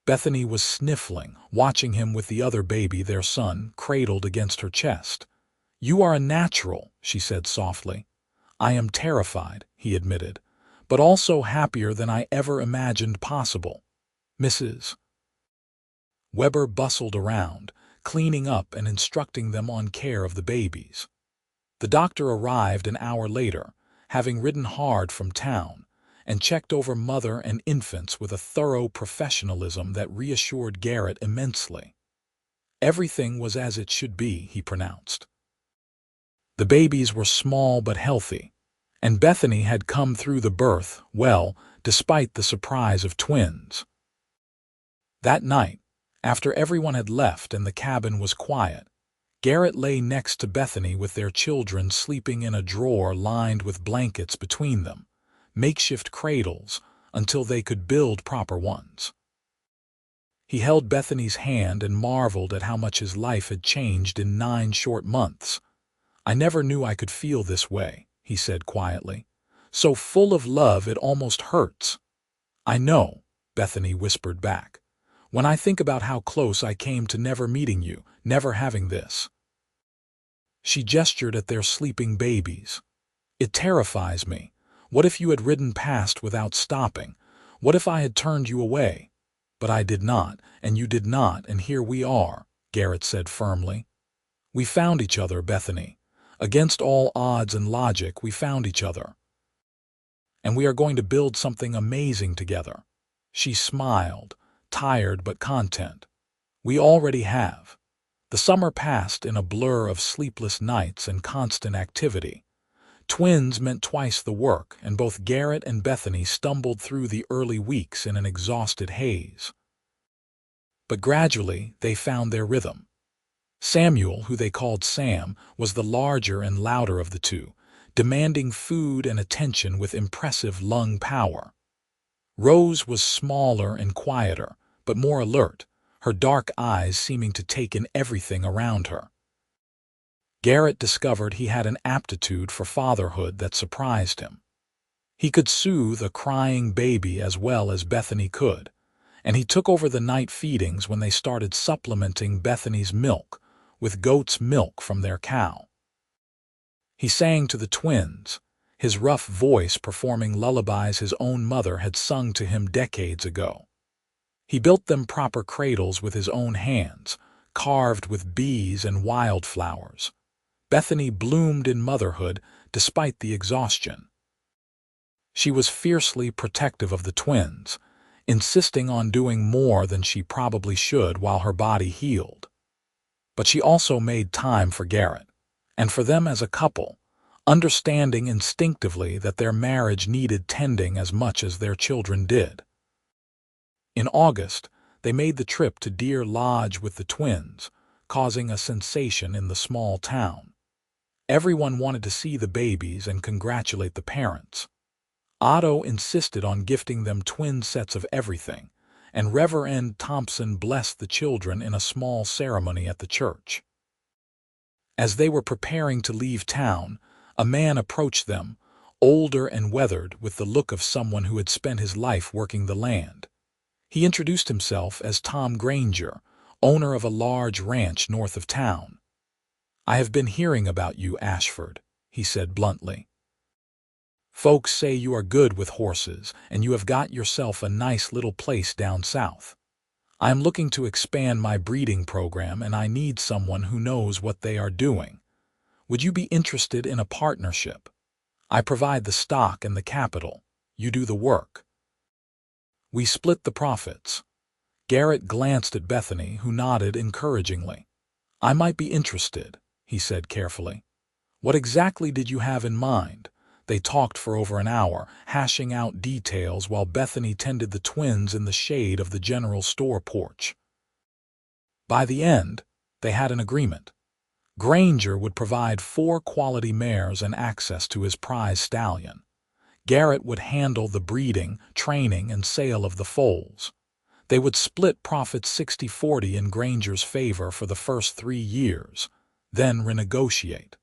Bethany was sniffling, watching him with the other baby, their son, cradled against her chest. You are a natural, she said softly. I am terrified, he admitted, but also happier than I ever imagined possible. Mrs. Weber bustled around, cleaning up and instructing them on care of the babies. The doctor arrived an hour later, having ridden hard from town, and checked over mother and infants with a thorough professionalism that reassured Garrett immensely. Everything was as it should be, he pronounced. The babies were small but healthy, and Bethany had come through the birth well, despite the surprise of twins. That night, after everyone had left and the cabin was quiet, Garrett lay next to Bethany with their children sleeping in a drawer lined with blankets between them, makeshift cradles, until they could build proper ones. He held Bethany's hand and marveled at how much his life had changed in 9 short months. "I never knew I could feel this way," he said quietly. "So full of love it almost hurts." "I know," Bethany whispered back. "When I think about how close I came to never meeting you, never having this." She gestured at their sleeping babies. "It terrifies me. What if you had ridden past without stopping? What if I had turned you away?" "But I did not, and you did not, and here we are," Garrett said firmly. "We found each other, Bethany. Against all odds and logic, we found each other. And we are going to build something amazing together." She smiled, tired but content. "We already have." The summer passed in a blur of sleepless nights and constant activity. Twins meant twice the work, and both Garrett and Bethany stumbled through the early weeks in an exhausted haze. But gradually, they found their rhythm. Samuel, who they called Sam, was the larger and louder of the two, demanding food and attention with impressive lung power. Rose was smaller and quieter, but more alert, her dark eyes seeming to take in everything around her. Garrett discovered he had an aptitude for fatherhood that surprised him. He could soothe a crying baby as well as Bethany could, and he took over the night feedings when they started supplementing Bethany's milk with goat's milk from their cow. He sang to the twins, his rough voice performing lullabies his own mother had sung to him decades ago. He built them proper cradles with his own hands, carved with bees and wildflowers. Bethany bloomed in motherhood despite the exhaustion. She was fiercely protective of the twins, insisting on doing more than she probably should while her body healed. But she also made time for Garrett, and for them as a couple, understanding instinctively that their marriage needed tending as much as their children did. In August, they made the trip to Deer Lodge with the twins, causing a sensation in the small town. Everyone wanted to see the babies and congratulate the parents. Otto insisted on gifting them twin sets of everything, and Reverend Thompson blessed the children in a small ceremony at the church. As they were preparing to leave town, a man approached them, older and weathered with the look of someone who had spent his life working the land. He introduced himself as Tom Granger, owner of a large ranch north of town. "I have been hearing about you, Ashford," he said bluntly. "Folks say you are good with horses, and you have got yourself a nice little place down south. I am looking to expand my breeding program, and I need someone who knows what they are doing. Would you be interested in a partnership? I provide the stock and the capital. You do the work. We split the profits." Garrett glanced at Bethany, who nodded encouragingly. "I might be interested," he said carefully. "What exactly did you have in mind?" They talked for over an hour, hashing out details while Bethany tended the twins in the shade of the general store porch. By the end, they had an agreement. Granger would provide 4 quality mares and access to his prize stallion. Garrett would handle the breeding, training, and sale of the foals. They would split profits 60-40 in Granger's favor for the first 3 years, then renegotiate.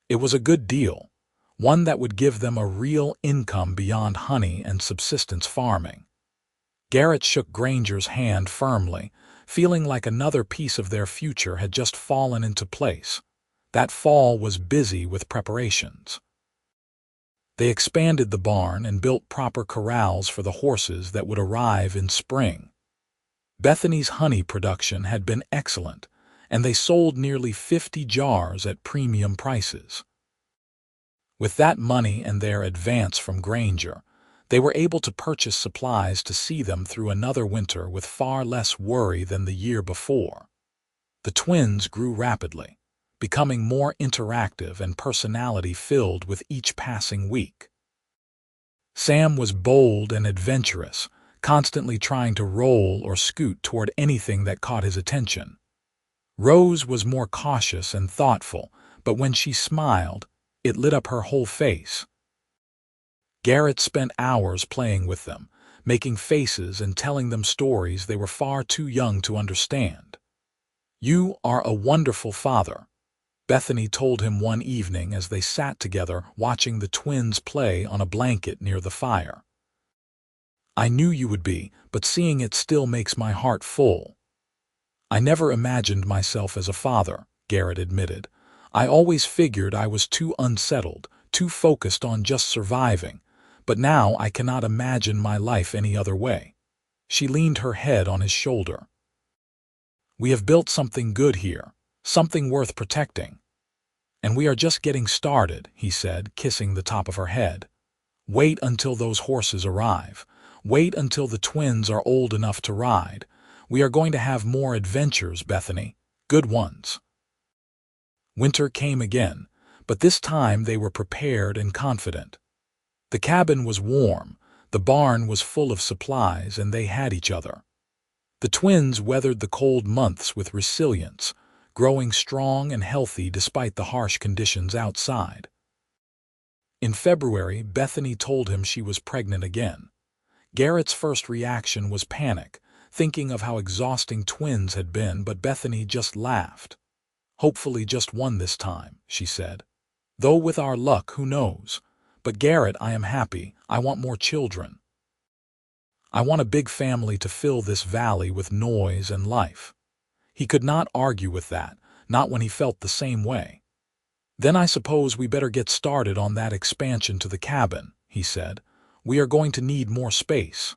It was a good deal, one that would give them a real income beyond honey and subsistence farming. Garrett shook Granger's hand firmly, feeling like another piece of their future had just fallen into place. That fall was busy with preparations. They expanded the barn and built proper corrals for the horses that would arrive in spring. Bethany's honey production had been excellent, and they sold nearly 50 jars at premium prices. With that money and their advance from Granger, they were able to purchase supplies to see them through another winter with far less worry than the year before. The twins grew rapidly, becoming more interactive and personality-filled with each passing week. Sam was bold and adventurous, constantly trying to roll or scoot toward anything that caught his attention. Rose was more cautious and thoughtful, but when she smiled, it lit up her whole face. Garrett spent hours playing with them, making faces and telling them stories they were far too young to understand. "You are a wonderful father," Bethany told him one evening as they sat together watching the twins play on a blanket near the fire. "I knew you would be, but seeing it still makes my heart full." "I never imagined myself as a father," Garrett admitted. "I always figured I was too unsettled, too focused on just surviving, but now I cannot imagine my life any other way." She leaned her head on his shoulder. "We have built something good here, something worth protecting. And we are just getting started," he said, kissing the top of her head. "Wait until those horses arrive. Wait until the twins are old enough to ride. We are going to have more adventures, Bethany. Good ones." Winter came again, but this time they were prepared and confident. The cabin was warm, the barn was full of supplies, and they had each other. The twins weathered the cold months with resilience, growing strong and healthy despite the harsh conditions outside. In February, Bethany told him she was pregnant again. Garrett's first reaction was panic, thinking of how exhausting twins had been, but Bethany just laughed. "Hopefully just one this time," she said. "Though with our luck, who knows? But Garrett, I am happy. I want more children. I want a big family to fill this valley with noise and life." He could not argue with that, not when he felt the same way. "Then I suppose we better get started on that expansion to the cabin," he said. "We are going to need more space."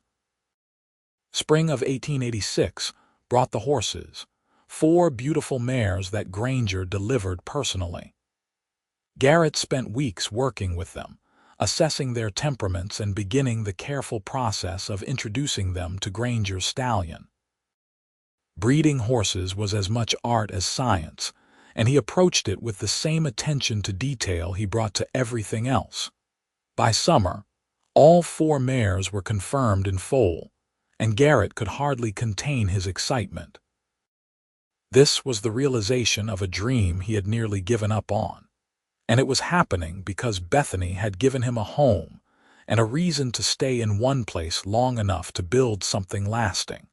Spring of 1886 brought the horses, 4 beautiful mares that Granger delivered personally. Garrett spent weeks working with them, assessing their temperaments and beginning the careful process of introducing them to Granger's stallion. Breeding horses was as much art as science, and he approached it with the same attention to detail he brought to everything else. By summer, all 4 mares were confirmed in foal, and Garrett could hardly contain his excitement. This was the realization of a dream he had nearly given up on, and it was happening because Bethany had given him a home and a reason to stay in one place long enough to build something lasting.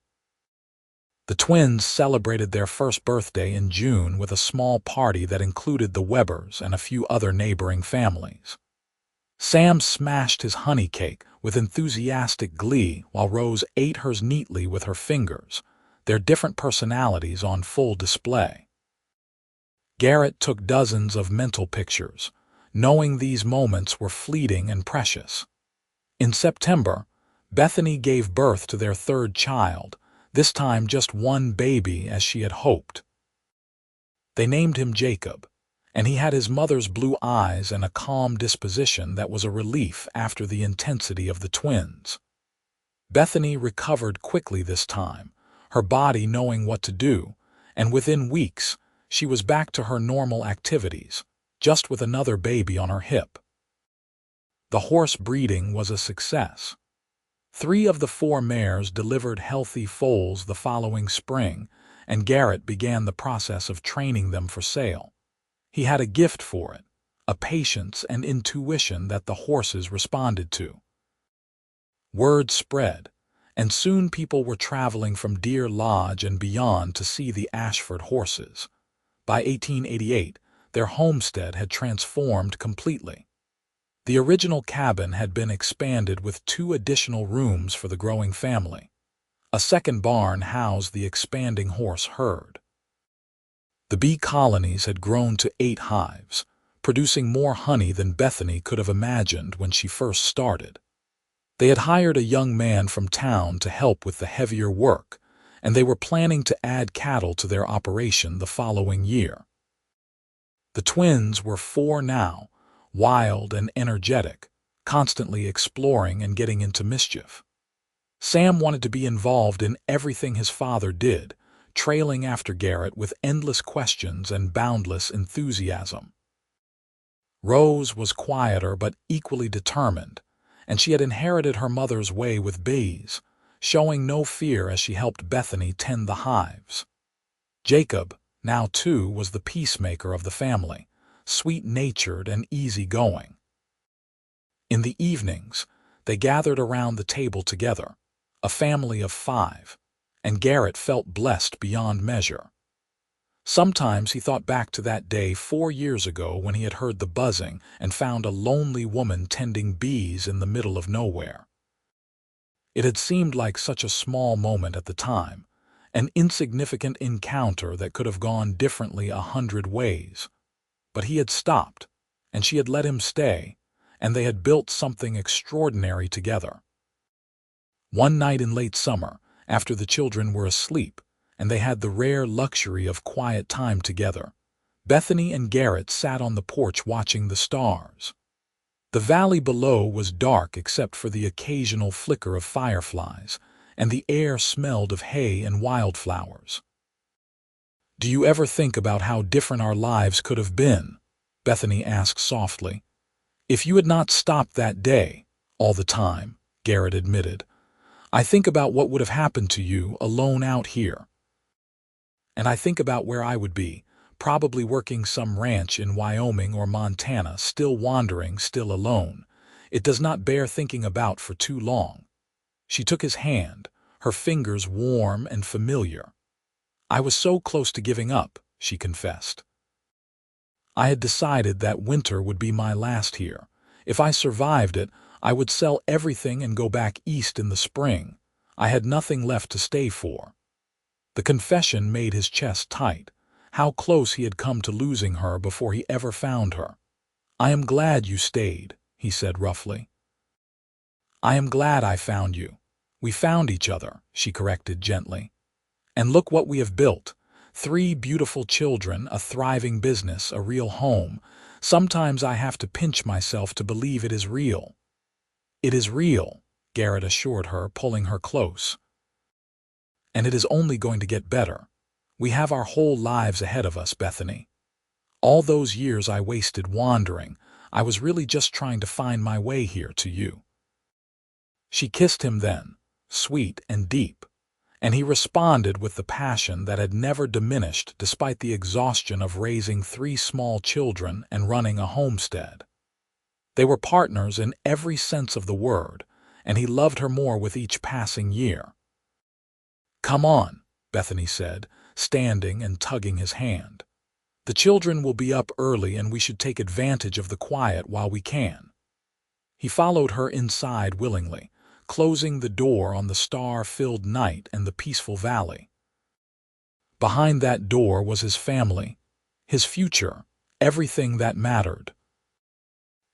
The twins celebrated their first birthday in June with a small party that included the Webbers and a few other neighboring families. Sam smashed his honey cake with enthusiastic glee while Rose ate hers neatly with her fingers, their different personalities on full display. Garrett took dozens of mental pictures, knowing these moments were fleeting and precious. In September, Bethany gave birth to their 3rd child, this time just one baby as she had hoped. They named him Jacob, and he had his mother's blue eyes and a calm disposition that was a relief after the intensity of the twins. Bethany recovered quickly this time, her body knowing what to do, and within weeks, she was back to her normal activities, just with another baby on her hip. The horse breeding was a success. 3 of the 4 mares delivered healthy foals the following spring, and Garrett began the process of training them for sale. He had a gift for it, a patience and intuition that the horses responded to. Word spread, and soon people were traveling from Deer Lodge and beyond to see the Ashford horses. By 1888, their homestead had transformed completely. The original cabin had been expanded with 2 additional rooms for the growing family. A second barn housed the expanding horse herd. The bee colonies had grown to 8 hives, producing more honey than Bethany could have imagined when she first started. They had hired a young man from town to help with the heavier work, and they were planning to add cattle to their operation the following year. The twins were 4 now, wild and energetic, constantly exploring and getting into mischief. Sam wanted to be involved in everything his father did, trailing after Garrett with endless questions and boundless enthusiasm. Rose was quieter but equally determined, and she had inherited her mother's way with bees, showing no fear as she helped Bethany tend the hives. Jacob, now 2, was the peacemaker of the family, sweet-natured and easygoing. In the evenings, they gathered around the table together, a family of 5, and Garrett felt blessed beyond measure. Sometimes he thought back to that day 4 years ago when he had heard the buzzing and found a lonely woman tending bees in the middle of nowhere. It had seemed like such a small moment at the time, an insignificant encounter that could have gone differently 100 ways. But he had stopped, and she had let him stay, and they had built something extraordinary together. One night in late summer, after the children were asleep, and they had the rare luxury of quiet time together, Bethany and Garrett sat on the porch watching the stars. The valley below was dark except for the occasional flicker of fireflies, and the air smelled of hay and wildflowers. "Do you ever think about how different our lives could have been?" Bethany asked softly. "If you had not stopped that day, all the time," Garrett admitted. "I think about what would have happened to you alone out here. And I think about where I would be, probably working some ranch in Wyoming or Montana, still wandering, still alone. It does not bear thinking about for too long." She took his hand, her fingers warm and familiar. "I was so close to giving up," she confessed. "I had decided that winter would be my last here. If I survived it, I would sell everything and go back east in the spring. I had nothing left to stay for." The confession made his chest tight. How close he had come to losing her before he ever found her. "I am glad you stayed," he said roughly. "I am glad I found you. We found each other," she corrected gently. "And look what we have built. 3 beautiful children, a thriving business, a real home. Sometimes I have to pinch myself to believe it is real." "It is real," Garrett assured her, pulling her close. "And it is only going to get better. We have our whole lives ahead of us, Bethany. All those years I wasted wandering, I was really just trying to find my way here to you." She kissed him then, sweet and deep, and he responded with the passion that had never diminished despite the exhaustion of raising 3 small children and running a homestead. They were partners in every sense of the word, and he loved her more with each passing year. "Come on," Bethany said, standing and tugging his hand. "The children will be up early and we should take advantage of the quiet while we can." He followed her inside willingly, closing the door on the star-filled night and the peaceful valley. Behind that door was his family, his future, everything that mattered.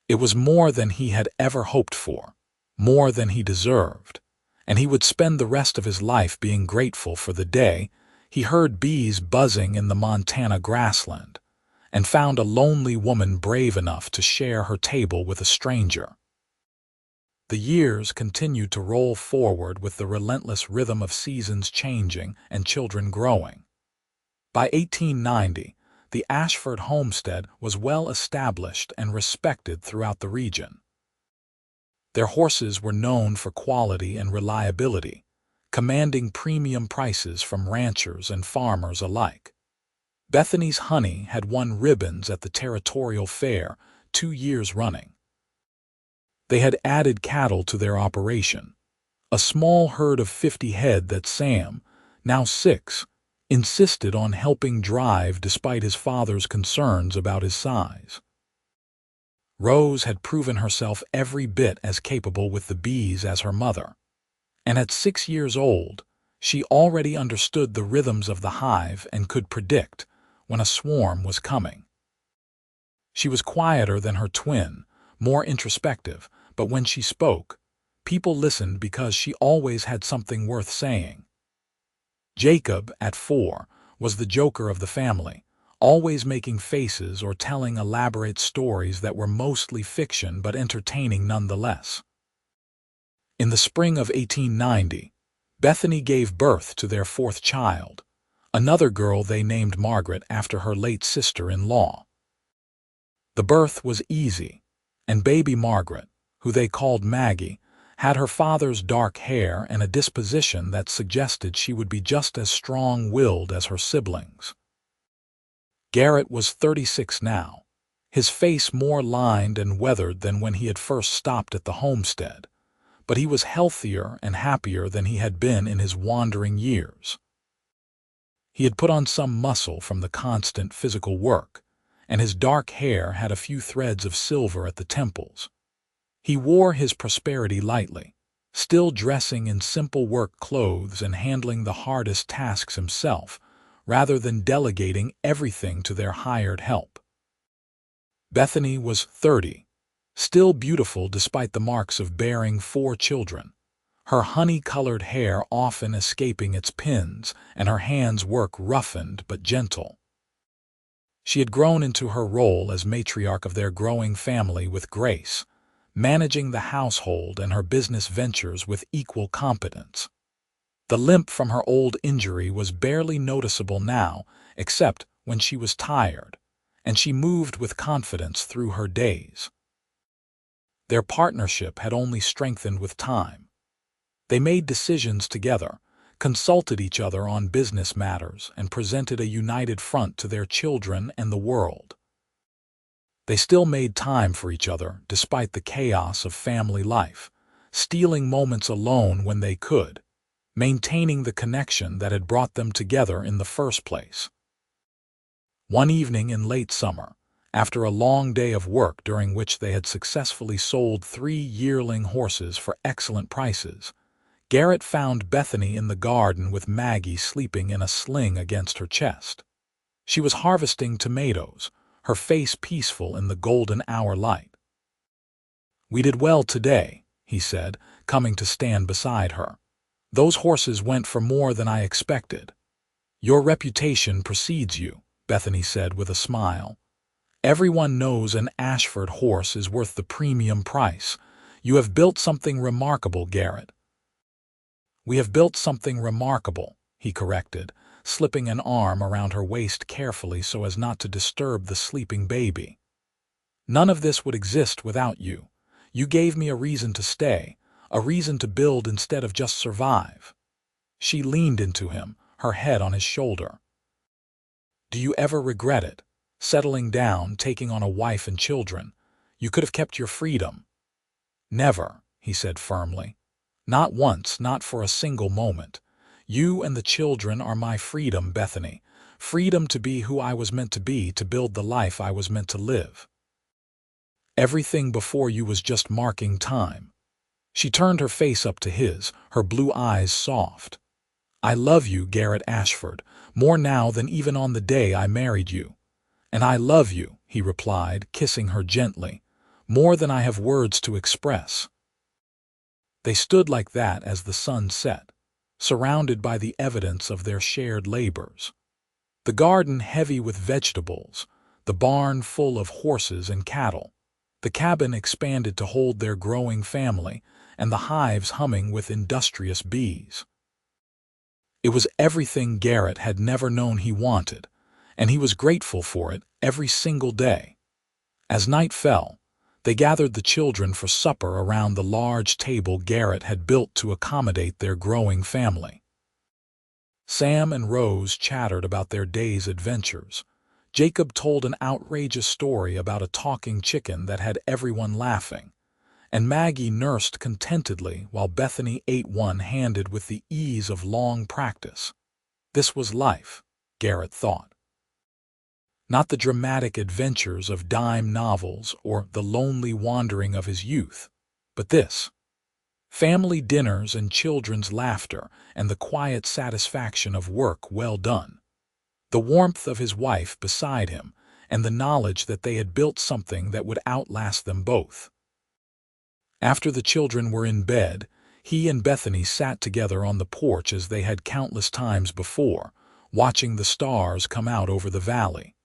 It was more than he had ever hoped for, more than he deserved, and he would spend the rest of his life being grateful for the day he heard bees buzzing in the Montana grassland and found a lonely woman brave enough to share her table with a stranger. The years continued to roll forward with the relentless rhythm of seasons changing and children growing. By 1890, the Ashford homestead was well established and respected throughout the region. Their horses were known for quality and reliability, commanding premium prices from ranchers and farmers alike. Bethany's honey had won ribbons at the territorial fair 2 years running. They had added cattle to their operation, a small herd of 50 head that Sam, now 6, insisted on helping drive despite his father's concerns about his size. Rose had proven herself every bit as capable with the bees as her mother, and at 6 years old, she already understood the rhythms of the hive and could predict when a swarm was coming. She was quieter than her twin, more introspective, but when she spoke, people listened because she always had something worth saying. Jacob, at 4, was the joker of the family, always making faces or telling elaborate stories that were mostly fiction but entertaining nonetheless. In the spring of 1890, Bethany gave birth to their 4th child, another girl they named Margaret after her late sister-in-law. The birth was easy, and baby Margaret, who they called Maggie, had her father's dark hair and a disposition that suggested she would be just as strong-willed as her siblings. Garrett was 36 now, his face more lined and weathered than when he had first stopped at the homestead, but he was healthier and happier than he had been in his wandering years. He had put on some muscle from the constant physical work, and his dark hair had a few threads of silver at the temples. He wore his prosperity lightly, still dressing in simple work clothes and handling the hardest tasks himself, rather than delegating everything to their hired help. Bethany was 30, still beautiful despite the marks of bearing 4 children, her honey-colored hair often escaping its pins and her hands' work roughened but gentle. She had grown into her role as matriarch of their growing family with grace, managing the household and her business ventures with equal competence. The limp from her old injury was barely noticeable now, except when she was tired, and she moved with confidence through her days. Their partnership had only strengthened with time. They made decisions together, consulted each other on business matters, and presented a united front to their children and the world. They still made time for each other despite the chaos of family life, stealing moments alone when they could, maintaining the connection that had brought them together in the first place. One evening in late summer, after a long day of work during which they had successfully sold 3 yearling horses for excellent prices, Garrett found Bethany in the garden with Maggie sleeping in a sling against her chest. She was harvesting tomatoes, her face peaceful in the golden hour light. "We did well today," he said, coming to stand beside her. "Those horses went for more than I expected." "Your reputation precedes you," Bethany said with a smile. "Everyone knows an Ashford horse is worth the premium price. You have built something remarkable, Garrett." "We have built something remarkable," he corrected, slipping an arm around her waist carefully so as not to disturb the sleeping baby. "None of this would exist without you. You gave me a reason to stay, a reason to build instead of just survive." She leaned into him, her head on his shoulder. "Do you ever regret it? Settling down, taking on a wife and children? You could have kept your freedom." "Never," he said firmly. "Not once, not for a single moment. You and the children are my freedom, Bethany. Freedom to be who I was meant to be, to build the life I was meant to live. Everything before you was just marking time." She turned her face up to his, her blue eyes soft. "I love you, Garrett Ashford, more now than even on the day I married you." "And I love you," he replied, kissing her gently, "more than I have words to express." They stood like that as the sun set, surrounded by the evidence of their shared labors. The garden heavy with vegetables, the barn full of horses and cattle, the cabin expanded to hold their growing family, and the hives humming with industrious bees. It was everything Garrett had never known he wanted, and he was grateful for it every single day. As night fell, they gathered the children for supper around the large table Garrett had built to accommodate their growing family. Sam and Rose chattered about their day's adventures. Jacob told an outrageous story about a talking chicken that had everyone laughing, and Maggie nursed contentedly while Bethany ate one-handed with the ease of long practice. This was life, Garrett thought. Not the dramatic adventures of dime novels or the lonely wandering of his youth, but this. Family dinners and children's laughter and the quiet satisfaction of work well done. The warmth of his wife beside him and the knowledge that they had built something that would outlast them both. After the children were in bed, he and Bethany sat together on the porch as they had countless times before, watching the stars come out over the valley.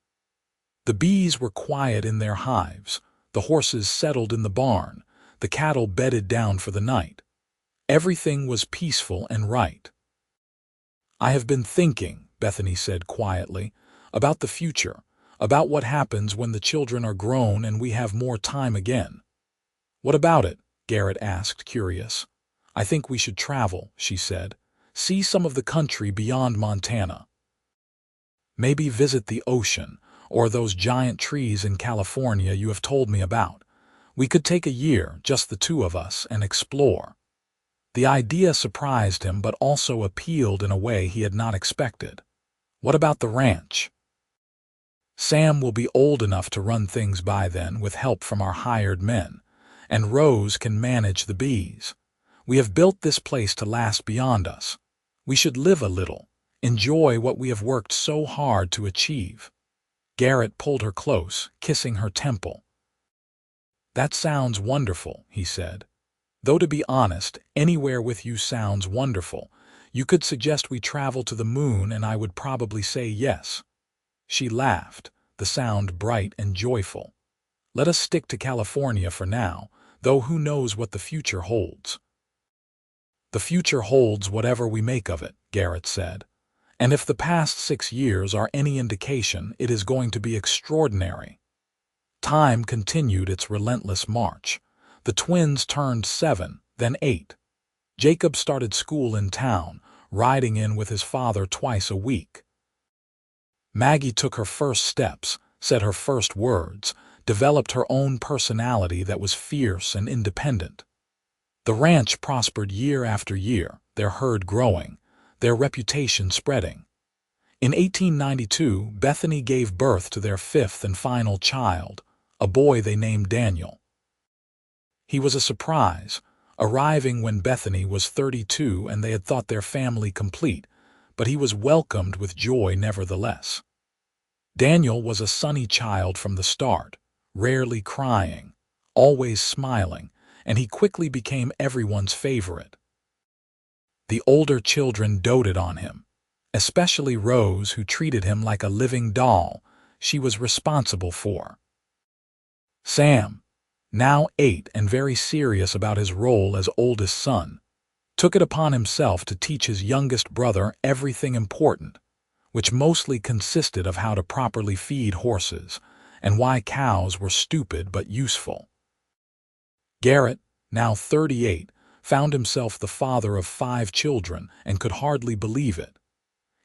The bees were quiet in their hives, the horses settled in the barn, the cattle bedded down for the night. Everything was peaceful and right. "I have been thinking," Bethany said quietly, "about the future, about what happens when the children are grown and we have more time again." "What about it?" Garrett asked, curious. "I think we should travel," she said. "See some of the country beyond Montana. Maybe visit the ocean, or those giant trees in California you have told me about. We could take a year, just the two of us, and explore." The idea surprised him but also appealed in a way he had not expected. What about the ranch? Sam will be old enough to run things by then with help from our hired men, and Rose can manage the bees. We have built this place to last beyond us. We should live a little, enjoy what we have worked so hard to achieve. Garrett pulled her close, kissing her temple. That sounds wonderful, he said. Though to be honest, anywhere with you sounds wonderful. You could suggest we travel to the moon and I would probably say yes. She laughed, the sound bright and joyful. Let us stick to California for now, though who knows what the future holds. The future holds whatever we make of it, Garrett said. And if the past 6 years are any indication, it is going to be extraordinary. Time continued its relentless march. The twins turned 7, then 8. Jacob started school in town, riding in with his father twice a week. Maggie took her first steps, said her first words, developed her own personality that was fierce and independent. The ranch prospered year after year, their herd growing, their reputation spreading. In 1892, Bethany gave birth to their 5th and final child, a boy they named Daniel. He was a surprise, arriving when Bethany was 32 and they had thought their family complete, but he was welcomed with joy nevertheless. Daniel was a sunny child from the start, rarely crying, always smiling, and he quickly became everyone's favorite. The older children doted on him, especially Rose, who treated him like a living doll she was responsible for. Sam, now 8 and very serious about his role as oldest son, took it upon himself to teach his youngest brother everything important, which mostly consisted of how to properly feed horses and why cows were stupid but useful. Garrett, now 38, found himself the father of 5 children and could hardly believe it.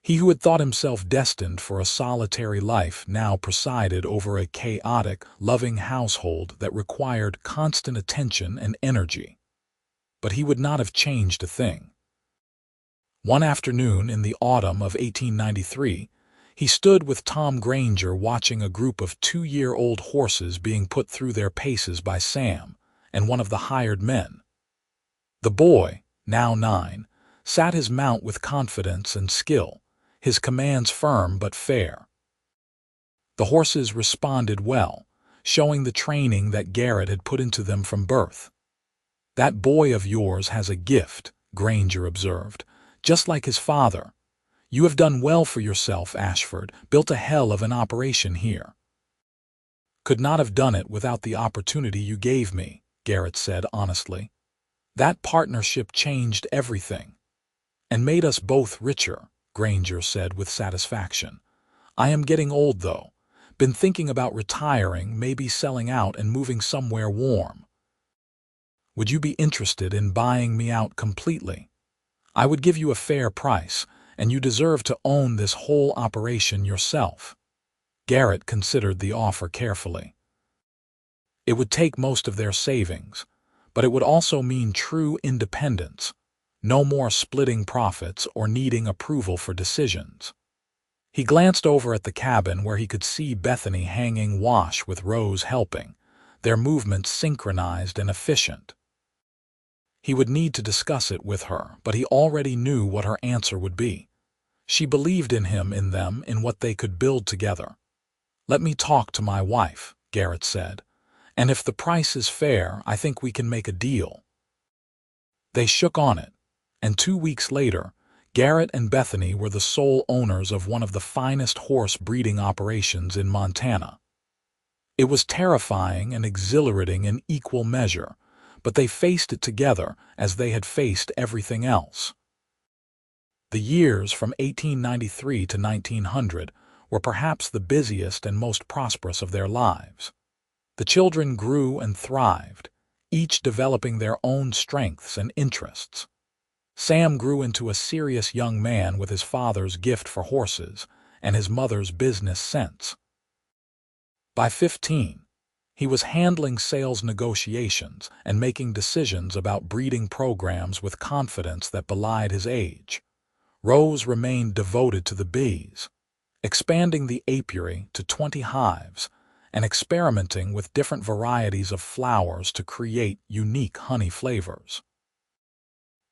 He who had thought himself destined for a solitary life now presided over a chaotic, loving household that required constant attention and energy. But he would not have changed a thing. One afternoon in the autumn of 1893, he stood with Tom Granger watching a group of 2-year-old horses being put through their paces by Sam and one of the hired men. The boy, now 9, sat his mount with confidence and skill, his commands firm but fair. The horses responded well, showing the training that Garrett had put into them from birth. "That boy of yours has a gift," Granger observed, "just like his father. You have done well for yourself, Ashford, built a hell of an operation here." "Could not have done it without the opportunity you gave me," Garrett said honestly. "That partnership changed everything." "And made us both richer," Granger said with satisfaction. "I am getting old, though. Been thinking about retiring, maybe selling out and moving somewhere warm. Would you be interested in buying me out completely? I would give you a fair price, and you deserve to own this whole operation yourself." Garrett considered the offer carefully. It would take most of their savings, but it would also mean true independence. No more splitting profits or needing approval for decisions. He glanced over at the cabin where he could see Bethany hanging wash with Rose helping, their movements synchronized and efficient. He would need to discuss it with her, but he already knew what her answer would be. She believed in him, in them, in what they could build together. "Let me talk to my wife," Garrett said, "and if the price is fair, I think we can make a deal." They shook on it, and 2 weeks later, Garrett and Bethany were the sole owners of one of the finest horse breeding operations in Montana. It was terrifying and exhilarating in equal measure, but they faced it together as they had faced everything else. The years from 1893 to 1900 were perhaps the busiest and most prosperous of their lives. The children grew and thrived, each developing their own strengths and interests. Sam grew into a serious young man with his father's gift for horses and his mother's business sense. By 15, he was handling sales negotiations and making decisions about breeding programs with confidence that belied his age. Rose remained devoted to the bees, expanding the apiary to 20 hives and experimenting with different varieties of flowers to create unique honey flavors.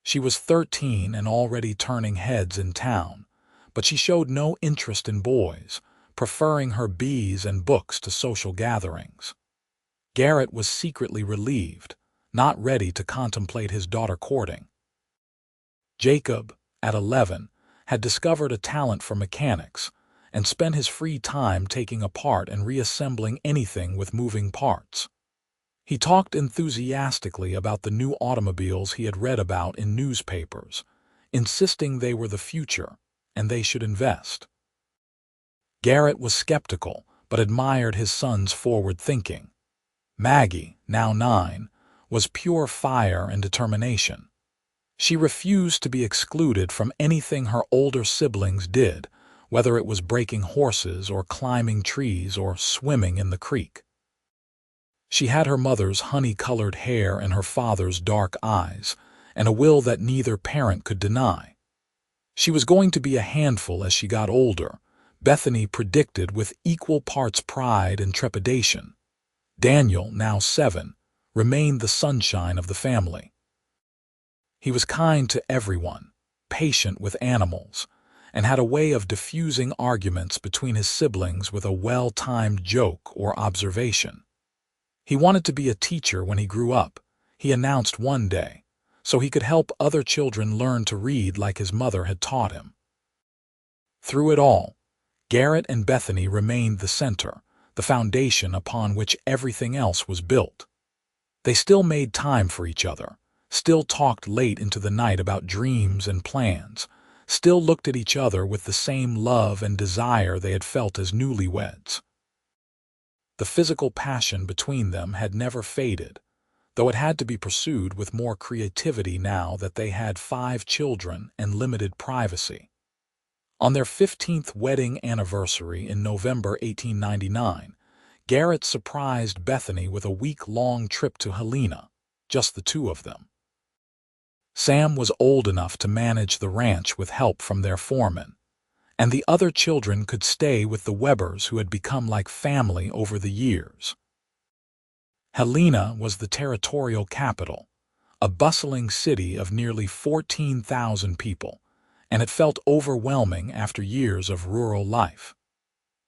She was 13 and already turning heads in town, but she showed no interest in boys, preferring her bees and books to social gatherings. Garrett was secretly relieved, not ready to contemplate his daughter courting. Jacob, at 11, had discovered a talent for mechanics and spent his free time taking apart and reassembling anything with moving parts. He talked enthusiastically about the new automobiles he had read about in newspapers, insisting they were the future and they should invest. Garrett was skeptical but admired his son's forward thinking. Maggie, now 9, was pure fire and determination. She refused to be excluded from anything her older siblings did, whether it was breaking horses or climbing trees or swimming in the creek. She had her mother's honey-colored hair and her father's dark eyes, and a will that neither parent could deny. She was going to be a handful as she got older, Bethany predicted with equal parts pride and trepidation. Daniel, now 7, remained the sunshine of the family. He was kind to everyone, patient with animals, and had a way of diffusing arguments between his siblings with a well-timed joke or observation. He wanted to be a teacher when he grew up, he announced one day, so he could help other children learn to read like his mother had taught him. Through it all, Garrett and Bethany remained the center, the foundation upon which everything else was built. They still made time for each other, still talked late into the night about dreams and plans, still looked at each other with the same love and desire they had felt as newlyweds. The physical passion between them had never faded, though it had to be pursued with more creativity now that they had 5 children and limited privacy. On their 15th wedding anniversary in November 1899, Garrett surprised Bethany with a week-long trip to Helena, just the two of them. Sam was old enough to manage the ranch with help from their foreman, and the other children could stay with the Webbers who had become like family over the years. Helena was the territorial capital, a bustling city of nearly 14,000 people, and it felt overwhelming after years of rural life.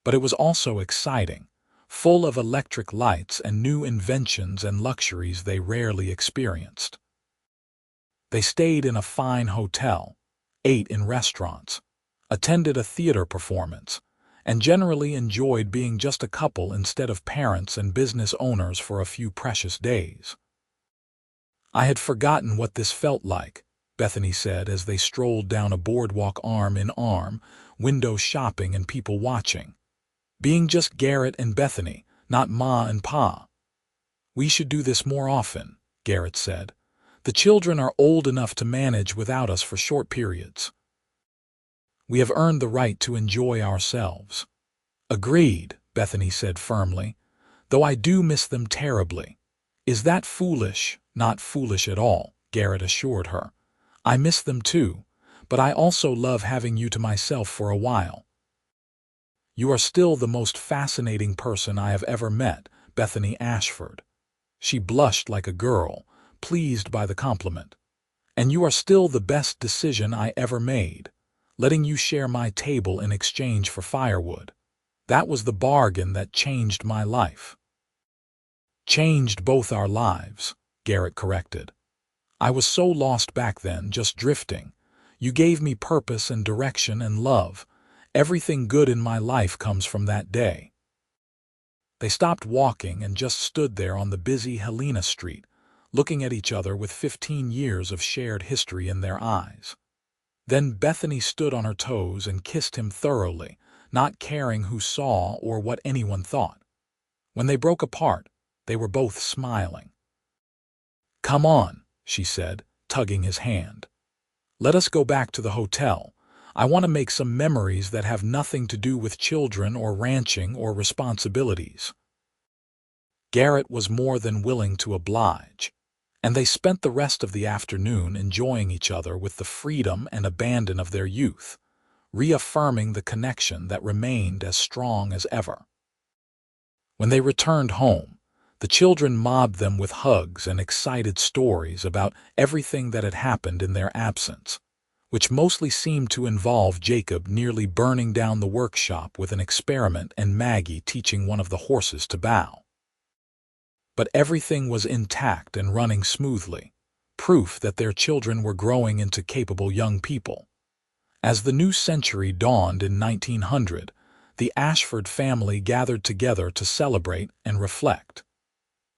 But it was also exciting, full of electric lights and new inventions and luxuries they rarely experienced. They stayed in a fine hotel, ate in restaurants, attended a theater performance, and generally enjoyed being just a couple instead of parents and business owners for a few precious days. "I had forgotten what this felt like," Bethany said as they strolled down a boardwalk arm in arm, window shopping and people watching. "Being just Garrett and Bethany, not Ma and Pa." "We should do this more often," Garrett said. "The children are old enough to manage without us for short periods. We have earned the right to enjoy ourselves." "Agreed," Bethany said firmly, "though I do miss them terribly." "Is that foolish?" "Not foolish at all," Garrett assured her. "I miss them too, but I also love having you to myself for a while." "You are still the most fascinating person I have ever met, Bethany Ashford." She blushed like a girl, pleased by the compliment. "And you are still the best decision I ever made, letting you share my table in exchange for firewood. That was the bargain that changed my life." "Changed both our lives," Garrett corrected. "I was so lost back then, just drifting. You gave me purpose and direction and love. Everything good in my life comes from that day." They stopped walking and just stood there on the busy Helena Street, looking at each other with 15 years of shared history in their eyes. Then Bethany stood on her toes and kissed him thoroughly, not caring who saw or what anyone thought. When they broke apart, they were both smiling. "Come on," she said, tugging his hand. "Let us go back to the hotel. I want to make some memories that have nothing to do with children or ranching or responsibilities." Garrett was more than willing to oblige, and they spent the rest of the afternoon enjoying each other with the freedom and abandon of their youth, reaffirming the connection that remained as strong as ever. When they returned home, the children mobbed them with hugs and excited stories about everything that had happened in their absence, which mostly seemed to involve Jacob nearly burning down the workshop with an experiment and Maggie teaching one of the horses to bow. But everything was intact and running smoothly, proof that their children were growing into capable young people. As the new century dawned in 1900, the Ashford family gathered together to celebrate and reflect.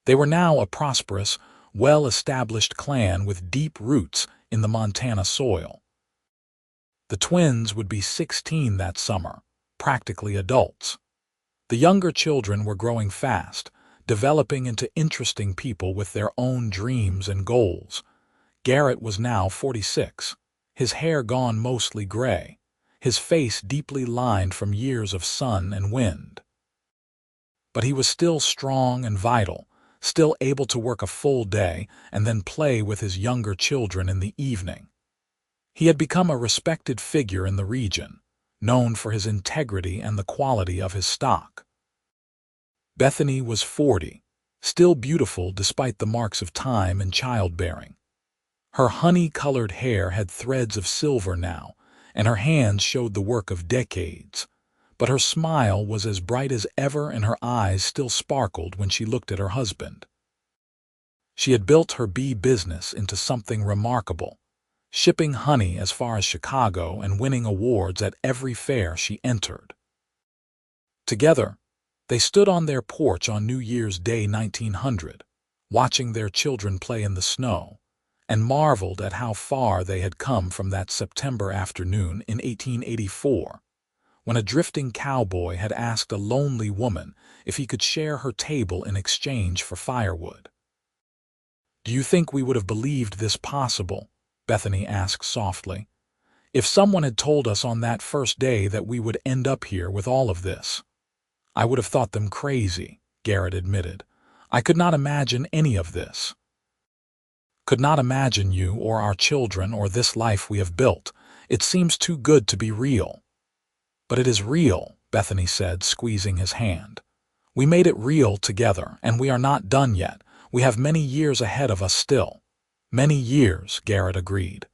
They were now a prosperous, well-established clan with deep roots in the Montana soil. The twins would be 16 that summer, practically adults. The younger children were growing fast, developing into interesting people with their own dreams and goals. Garrett was now 46, his hair gone mostly gray, his face deeply lined from years of sun and wind. But he was still strong and vital, still able to work a full day and then play with his younger children in the evening. He had become a respected figure in the region, known for his integrity and the quality of his stock. Bethany was 40, still beautiful despite the marks of time and childbearing. Her honey-colored hair had threads of silver now, and her hands showed the work of decades. But her smile was as bright as ever and her eyes still sparkled when she looked at her husband. She had built her bee business into something remarkable, shipping honey as far as Chicago and winning awards at every fair she entered. Together, they stood on their porch on New Year's Day 1900, watching their children play in the snow, and marveled at how far they had come from that September afternoon in 1884, when a drifting cowboy had asked a lonely woman if he could share her table in exchange for firewood. "Do you think we would have believed this possible?" Bethany asked softly. "If someone had told us on that first day that we would end up here with all of this?" "I would have thought them crazy," Garrett admitted. "I could not imagine any of this. Could not imagine you or our children or this life we have built. It seems too good to be real." "But it is real," Bethany said, squeezing his hand. "We made it real together, and we are not done yet. We have many years ahead of us still." "Many years," Garrett agreed.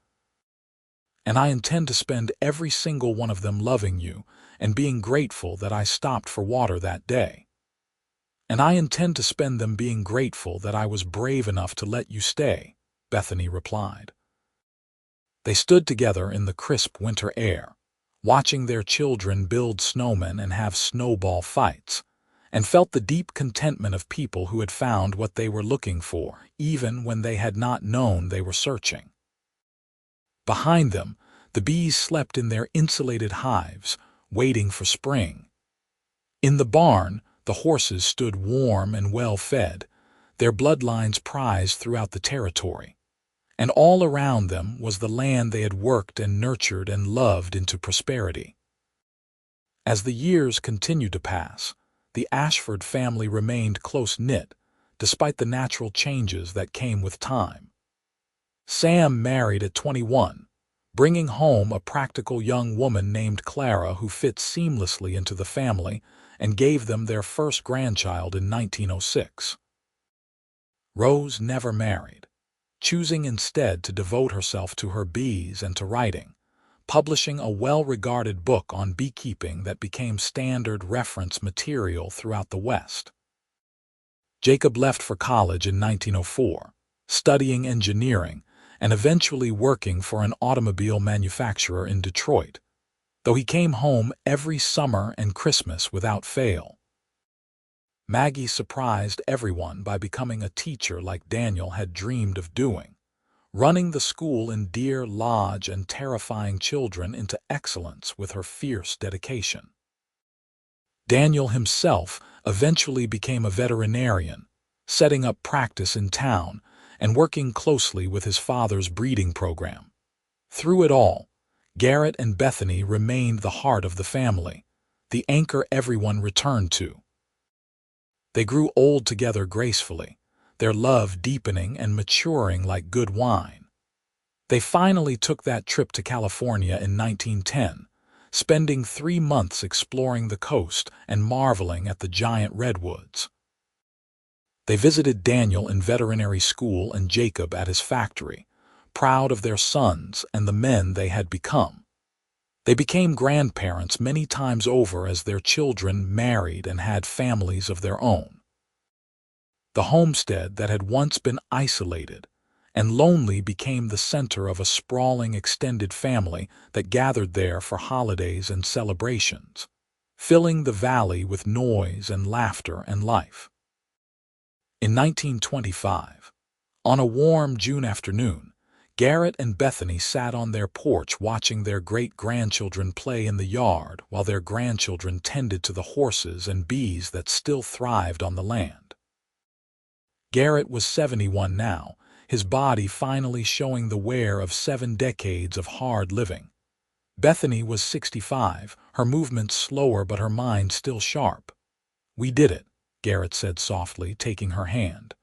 "And I intend to spend every single one of them loving you and being grateful that I stopped for water that day. And I intend to spend them being grateful that I was brave enough to let you stay," Bethany replied. They stood together in the crisp winter air, watching their children build snowmen and have snowball fights, and felt the deep contentment of people who had found what they were looking for, even when they had not known they were searching. Behind them, the bees slept in their insulated hives, waiting for spring. In the barn, the horses stood warm and well-fed, their bloodlines prized throughout the territory. And all around them was the land they had worked and nurtured and loved into prosperity. As the years continued to pass, the Ashford family remained close-knit, despite the natural changes that came with time. Sam married at 21, bringing home a practical young woman named Clara who fit seamlessly into the family and gave them their first grandchild in 1906. Rose never married, choosing instead to devote herself to her bees and to writing, publishing a well-regarded book on beekeeping that became standard reference material throughout the West. Jacob left for college in 1904, studying engineering and eventually working for an automobile manufacturer in Detroit, though he came home every summer and Christmas without fail. Maggie surprised everyone by becoming a teacher like Daniel had dreamed of doing, running the school in Deer Lodge and terrifying children into excellence with her fierce dedication. Daniel himself eventually became a veterinarian, setting up practice in town and working closely with his father's breeding program. Through it all, Garrett and Bethany remained the heart of the family, the anchor everyone returned to. They grew old together gracefully, their love deepening and maturing like good wine. They finally took that trip to California in 1910, spending 3 months exploring the coast and marveling at the giant redwoods. They visited Daniel in veterinary school and Jacob at his factory, proud of their sons and the men they had become. They became grandparents many times over as their children married and had families of their own. The homestead that had once been isolated and lonely became the center of a sprawling extended family that gathered there for holidays and celebrations, filling the valley with noise and laughter and life. In 1925, on a warm June afternoon, Garrett and Bethany sat on their porch watching their great-grandchildren play in the yard while their grandchildren tended to the horses and bees that still thrived on the land. Garrett was 71 now, his body finally showing the wear of 7 decades of hard living. Bethany was 65, her movements slower but her mind still sharp. "We did it," Garrett said softly, taking her hand.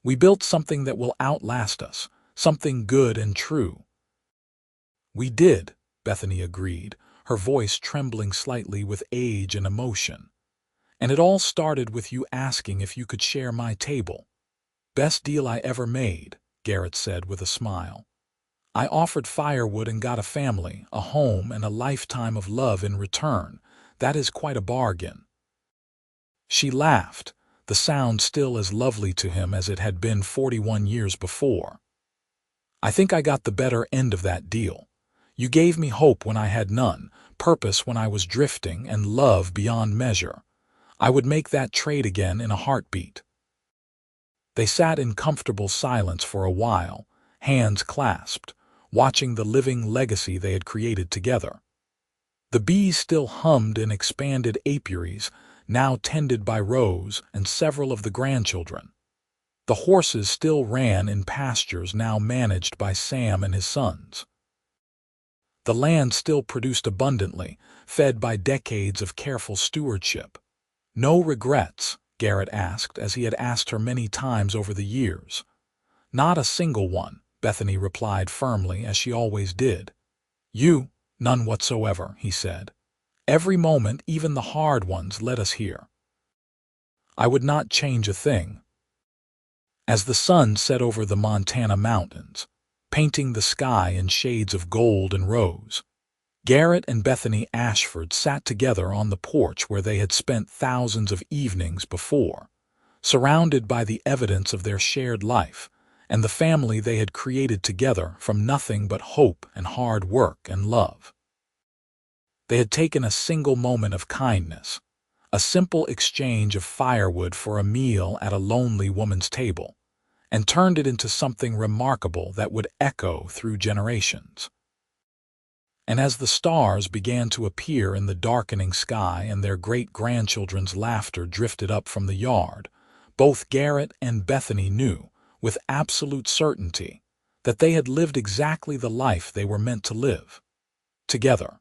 "We built something that will outlast us, something good and true." "We did," Bethany agreed, her voice trembling slightly with age and emotion. "And it all started with you asking if you could share my table." "Best deal I ever made," Garrett said with a smile. "I offered firewood and got a family, a home, and a lifetime of love in return. That is quite a bargain." She laughed, the sound still as lovely to him as it had been 41 years before. "I think I got the better end of that deal. You gave me hope when I had none, purpose when I was drifting, and love beyond measure. I would make that trade again in a heartbeat." They sat in comfortable silence for a while, hands clasped, watching the living legacy they had created together. The bees still hummed in expanded apiaries, now tended by Rose and several of the grandchildren. The horses still ran in pastures now managed by Sam and his sons. The land still produced abundantly, fed by decades of careful stewardship. "No regrets?" Garrett asked, as he had asked her many times over the years. "Not a single one," Bethany replied firmly, as she always did. "None whatsoever," he said. "Every moment, even the hard ones, led us here. I would not change a thing." As the sun set over the Montana mountains, painting the sky in shades of gold and rose, Garrett and Bethany Ashford sat together on the porch where they had spent thousands of evenings before, surrounded by the evidence of their shared life and the family they had created together from nothing but hope and hard work and love. They had taken a single moment of kindness, a simple exchange of firewood for a meal at a lonely woman's table, and turned it into something remarkable that would echo through generations. And as the stars began to appear in the darkening sky and their great-grandchildren's laughter drifted up from the yard, both Garrett and Bethany knew, with absolute certainty, that they had lived exactly the life they were meant to live, together.